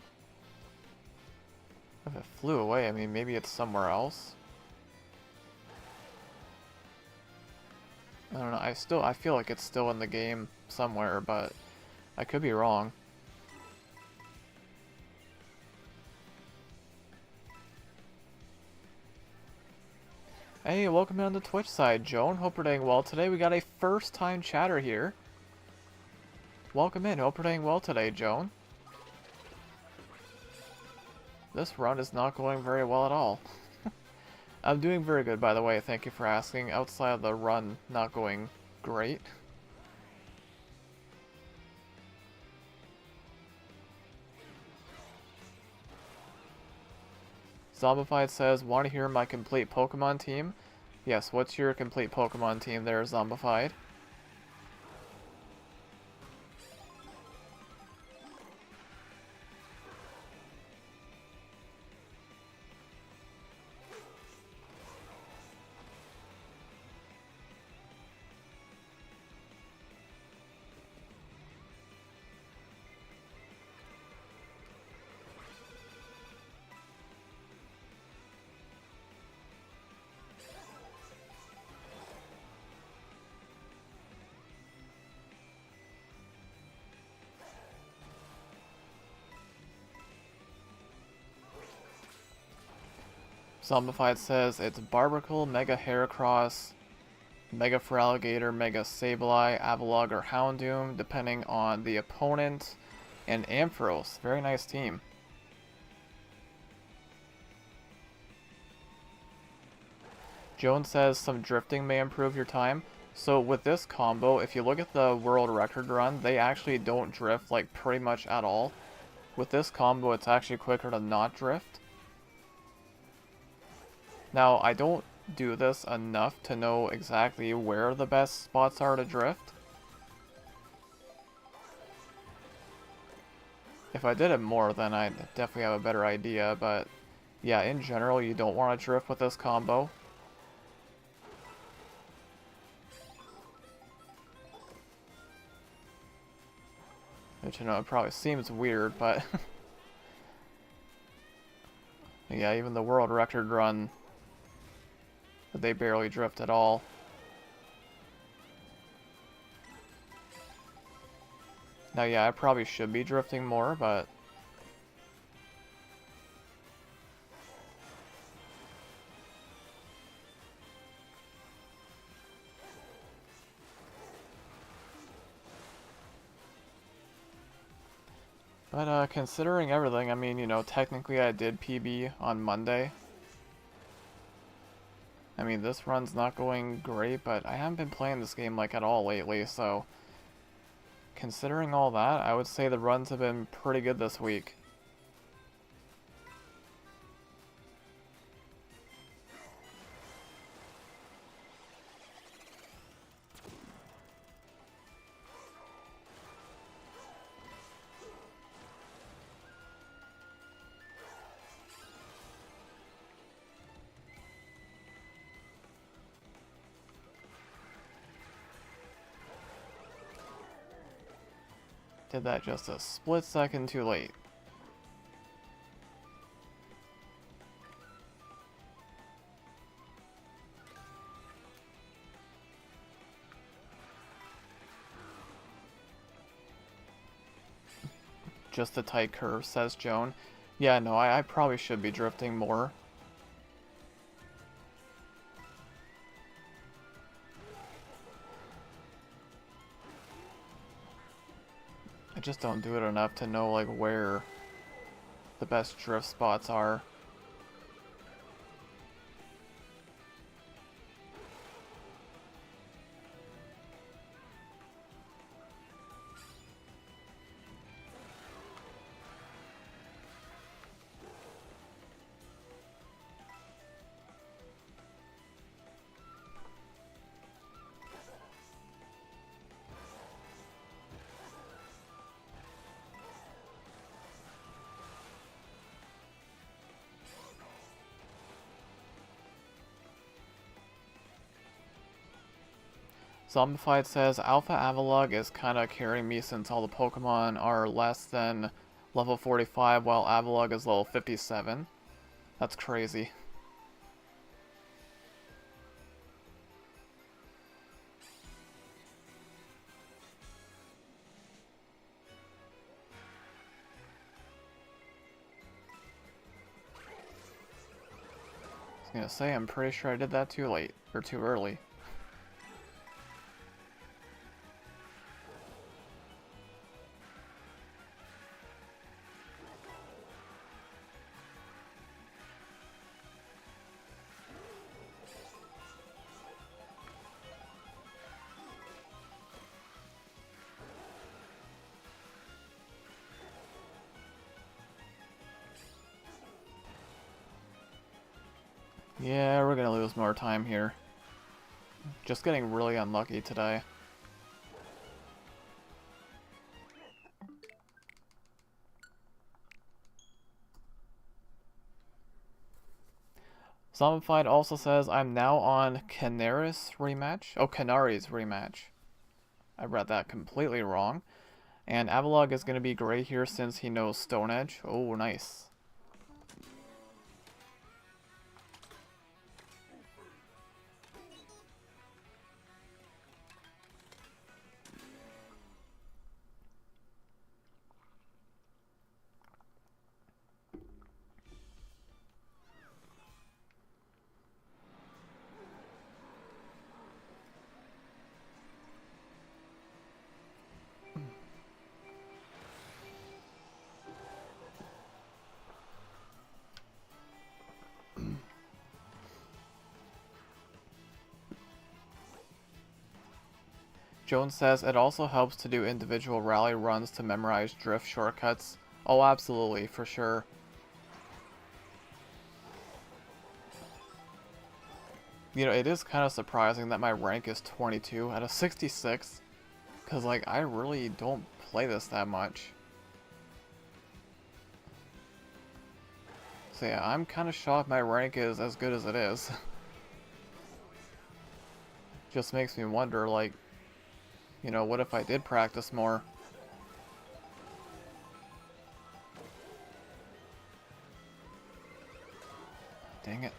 If it flew away, I mean, maybe it's somewhere else. I don't know, I feel like it's still in the game somewhere, but I could be wrong. Hey, welcome on the Twitch side, Joan. Hope you're doing well today. We got a first-time chatter here. Welcome in. Hope you're doing well today, Joan. This run is not going very well at all. I'm doing very good, by the way. Thank you for asking. Outside of the run not going great. Zombified says, want to hear my complete Pokemon team? Yes, what's your complete Pokemon team there, Zombified? Zombified says it's Barbacle, Mega Heracross, Mega Feraligatr, Mega Sableye, Avalugg, or Houndoom, depending on the opponent, and Ampharos. Very nice team. Jones says some drifting may improve your time. So with this combo, if you look at the world record run, they actually don't drift like pretty much at all. With this combo, it's actually quicker to not drift. Now, I don't do this enough to know exactly where the best spots are to drift. If I did it more, then I'd definitely have a better idea, but yeah, in general, you don't want to drift with this combo. Which, you know, it probably seems weird, but yeah, even the world record run, they barely drift at all. Now, yeah, I probably should be drifting more, but considering everything, I mean, you know, technically I did PB on Monday. I mean, this run's not going great, but I haven't been playing this game, like, at all lately, so considering all that, I would say the runs have been pretty good this week. Did that just a split second too late. Just a tight curve, says Joan. Yeah, no, I probably should be drifting more. I just don't do it enough to know, like, where the best drift spots are. Zombified says, Alpha Avalugg is kinda carrying me since all the Pokemon are less than level 45 while Avalugg is level 57. That's crazy. I was gonna say, I'm pretty sure I did that too late, or too early. Yeah, we're gonna lose more time here. Just getting really unlucky today. Zombified also says, I'm now on Canaris rematch. Oh, Canari's rematch. I read that completely wrong. And Avalugg is going to be great here since he knows Stone Edge. Oh, nice. Jones says it also helps to do individual rally runs to memorize drift shortcuts. Oh, absolutely, for sure. You know, it is kind of surprising that my rank is 22 out of 66. Because, like, I really don't play this that much. So yeah, I'm kind of shocked my rank is as good as it is. Just makes me wonder, like, you know, what if I did practice more? Dang it.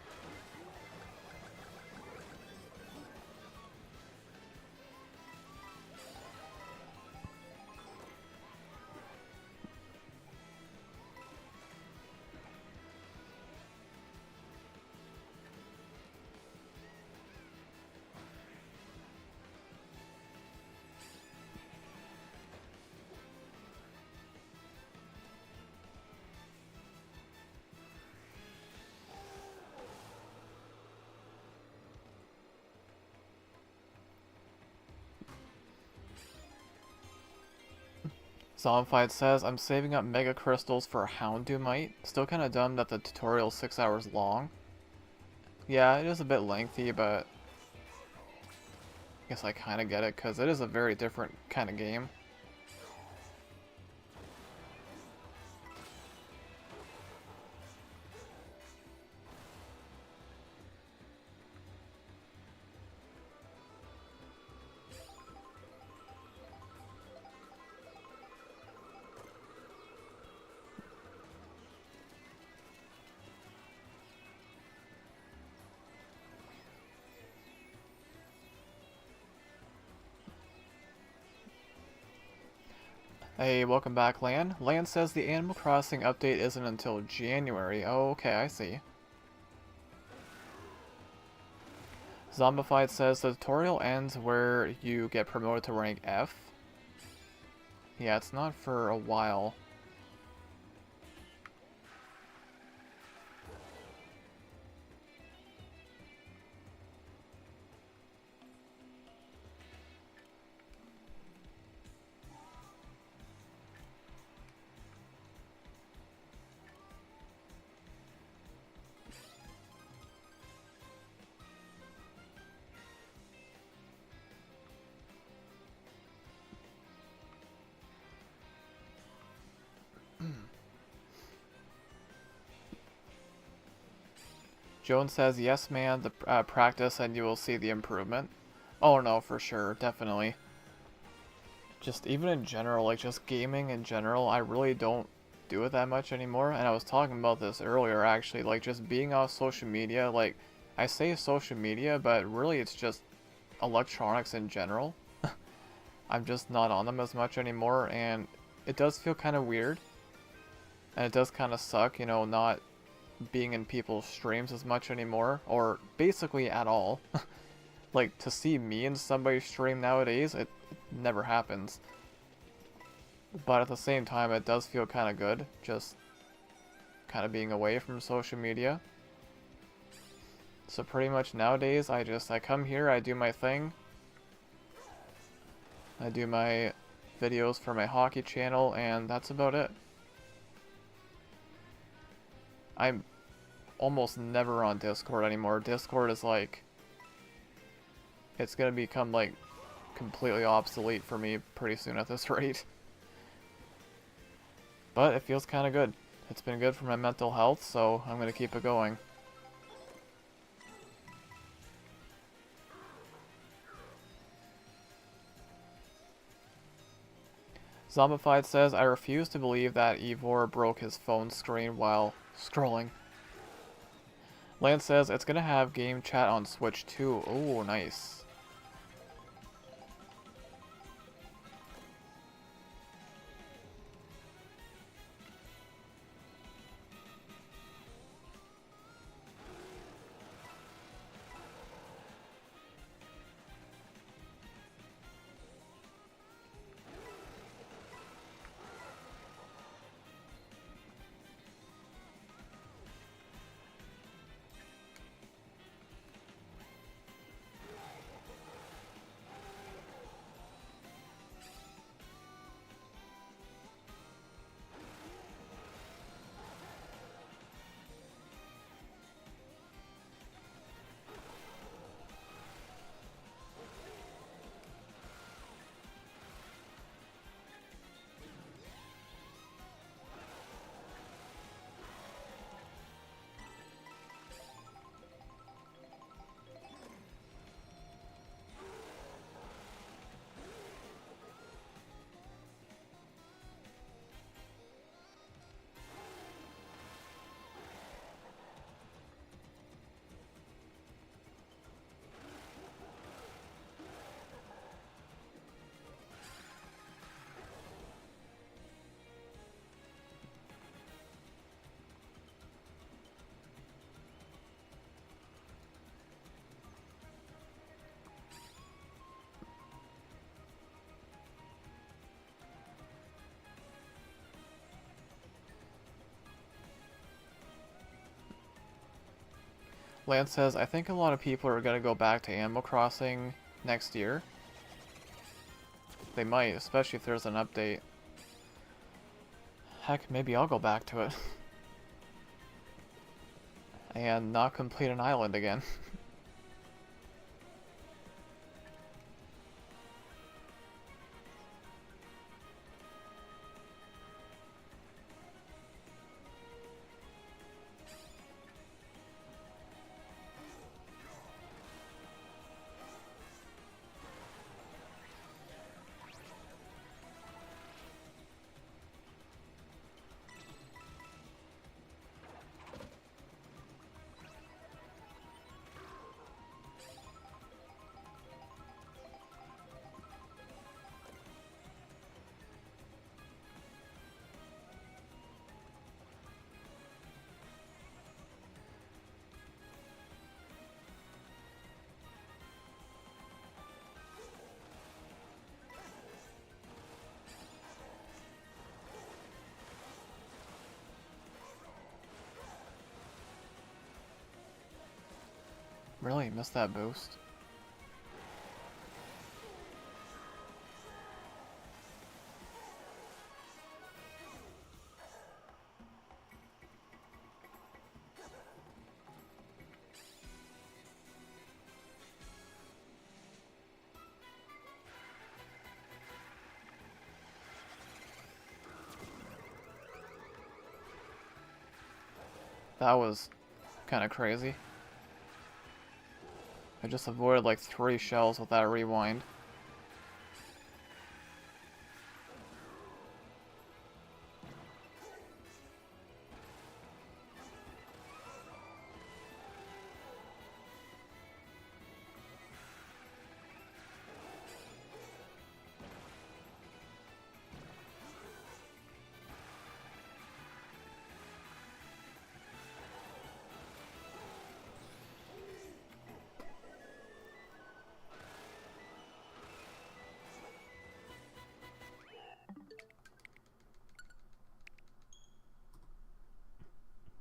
Zombified says, I'm saving up mega crystals for Houndumite. Still kind of dumb that the tutorial's 6 hours long. Yeah, it is a bit lengthy, but I guess I kind of get it, because it is a very different kind of game. Hey, welcome back, Lan. Lan says the Animal Crossing update isn't until January. Oh, okay, I see. Zombified says the tutorial ends where you get promoted to rank F. Yeah, it's not for a while. Joan says, yes, man, the practice and you will see the improvement. Oh, no, for sure, definitely. Just even in general, like just gaming in general, I really don't do it that much anymore. And I was talking about this earlier, actually, like just being off social media. Like, I say social media, but really it's just electronics in general. I'm just not on them as much anymore, and it does feel kind of weird. And it does kind of suck, you know, not being in people's streams as much anymore, or basically at all. Like, to see me in somebody's stream nowadays, it never happens. But at the same time, it does feel kind of good, just kind of being away from social media. So pretty much nowadays, I come here, I do my thing. I do my videos for my hockey channel, and that's about it. I'm almost never on Discord anymore. Discord is like, it's gonna become like completely obsolete for me pretty soon at this rate. But it feels kind of good. It's been good for my mental health, so I'm gonna keep it going. Zombified says, I refuse to believe that Ivor broke his phone screen while scrolling. Lance says, it's gonna have game chat on Switch too. Oh, nice. Lance says, I think a lot of people are going to go back to Animal Crossing next year. They might, especially if there's an update. Heck, maybe I'll go back to it. And not complete an island again. Really missed that boost. That was kind of crazy. I just avoided like 3 shells with that rewind.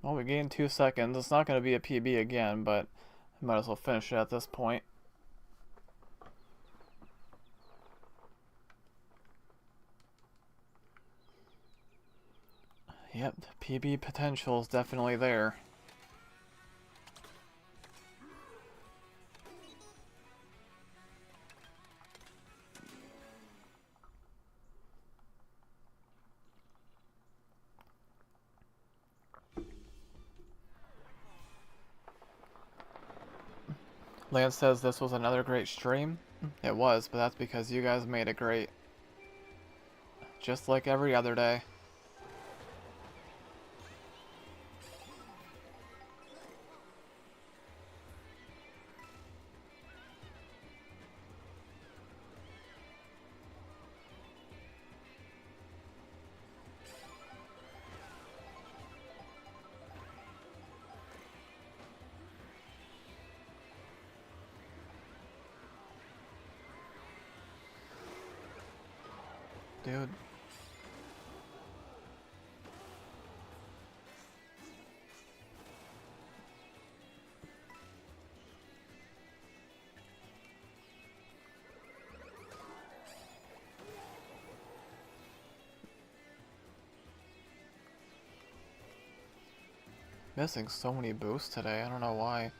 Well, we gained 2 seconds. It's not going to be a PB again, but I might as well finish it at this point. Yep, the PB potential is definitely there. Lance says this was another great stream. It was, but that's because you guys made it great. Just like every other day. Dude. Missing so many boosts today, I don't know why.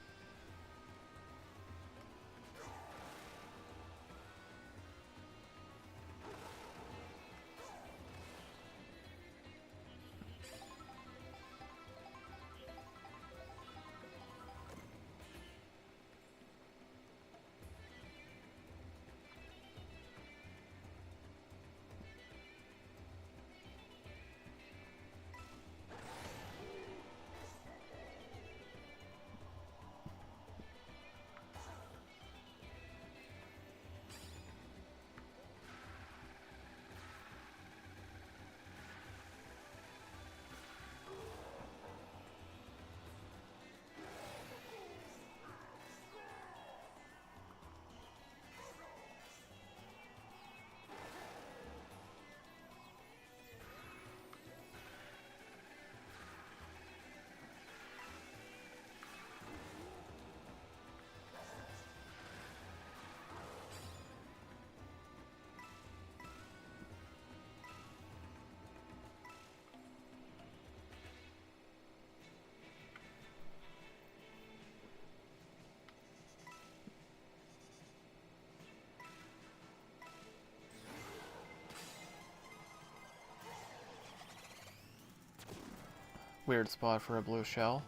Weird spot for a blue shell.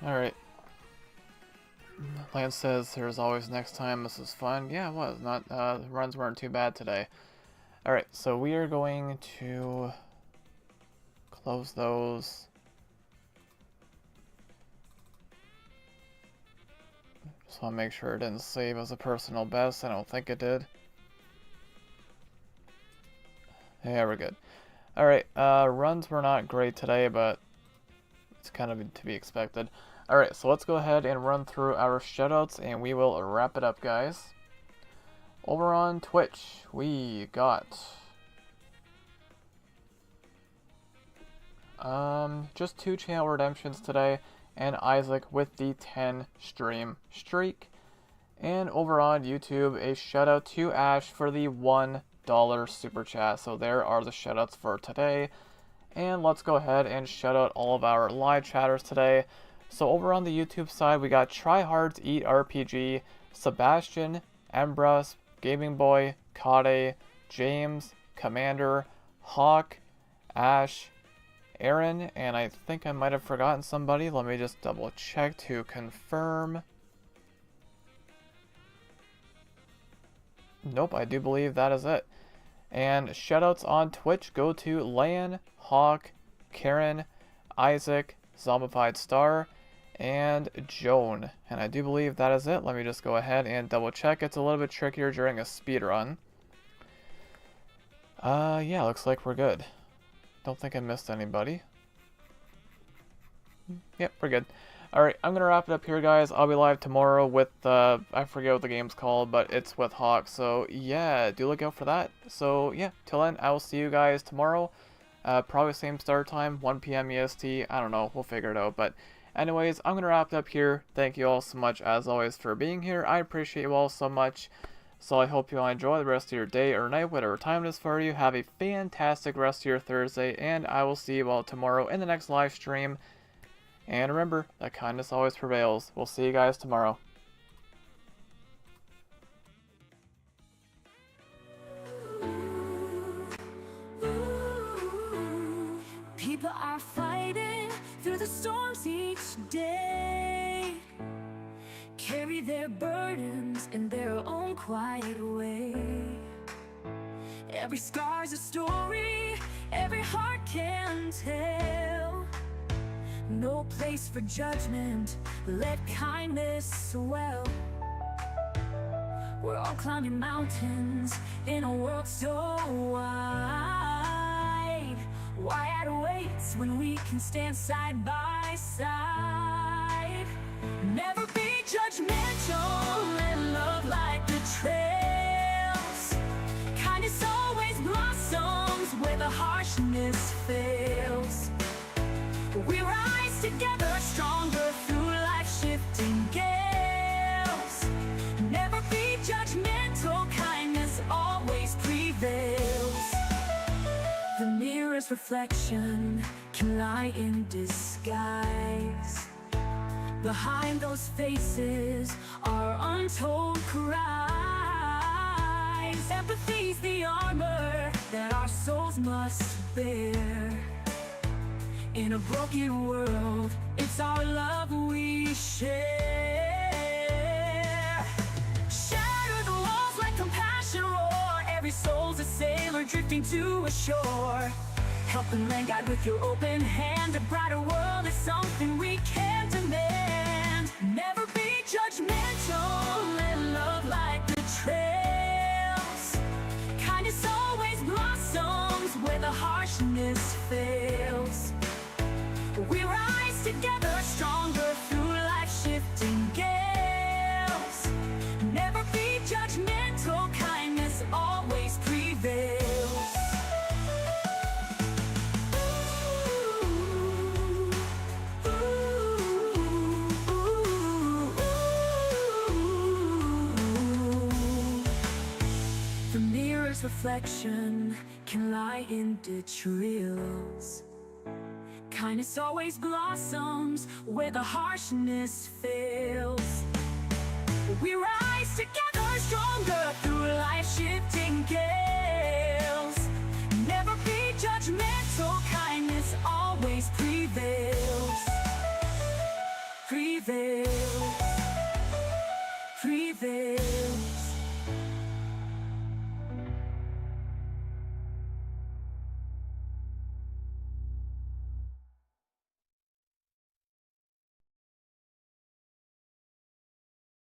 Alright. Lance says there's always next time. This is fun. Yeah, it was. Not the runs weren't too bad today. Alright, so we are going to close those. Just want to make sure it didn't save as a personal best. I don't think it did. Yeah, we're good. Alright, runs were not great today, but it's kind of to be expected. Alright, so let's go ahead and run through our shoutouts and we will wrap it up, guys. Over on Twitch, we got just 2 channel redemptions today, and Isaac with the 10 stream streak. And over on YouTube, a shout out to Ash for the $1 super chat. So there are the shoutouts for today. And let's go ahead and shout out all of our live chatters today. So over on the YouTube side, we got Try Hard to Eat RPG, Sebastian, Embras, Gaming Boy, Kade, James, Commander, Hawk, Ash, Aaron, and I think I might have forgotten somebody. Let me just double check to confirm. Nope, I do believe that is it. And shoutouts on Twitch go to Lan, Hawk, Karen, Isaac, Zombified Star, and Joan. And I do believe that is it. Let me just go ahead and double check. It's a little bit trickier during a speed run. Yeah, looks like we're good. Don't think I missed anybody. Yep, we're good. Alright, I'm gonna wrap it up here, guys. I'll be live tomorrow with, I forget what the game's called, but it's with Hawk. So, yeah, do look out for that. So, yeah, till then, I will see you guys tomorrow. Probably same start time, 1 p.m. EST. I don't know, we'll figure it out. But anyways, I'm gonna wrap it up here. Thank you all so much, as always, for being here. I appreciate you all so much. So I hope you all enjoy the rest of your day or night, whatever time it is for you. Have a fantastic rest of your Thursday, and I will see you all tomorrow in the next live stream. And remember, that kindness always prevails. We'll see you guys tomorrow. People are fighting through the storms each day, carry their burdens in their own quiet way. Every scar's a story, every heart can tell. No place for judgment, let kindness swell. We're all climbing mountains in a world so wide. Why add weights when we can stand side by side? Never be judgmental, let love light the trails. Kindness always blossoms where the harshness fails. We rise together stronger through life-shifting gales. Never be judgmental, kindness always prevails. The mirror's reflection can lie in disguise. Behind those faces are untold cries. Empathy's the armor that our souls must bear. In a broken world, it's our love we share. Shatter the walls, let compassion roar. Every soul's a sailor drifting to a shore. Help the land guide with your open hand. A brighter world is something we can't demand. Never be judgmental, let love light the trails. Kindness always blossoms where the harshness fails. We rise together stronger through life-shifting gales. Never be judgmental, kindness always prevails. The mirror's reflection can lie in ditch reels. Kindness always blossoms where the harshness fails. We rise together stronger through life-shifting gales. Never be judgmental, kindness always prevails. prevails. Prevails.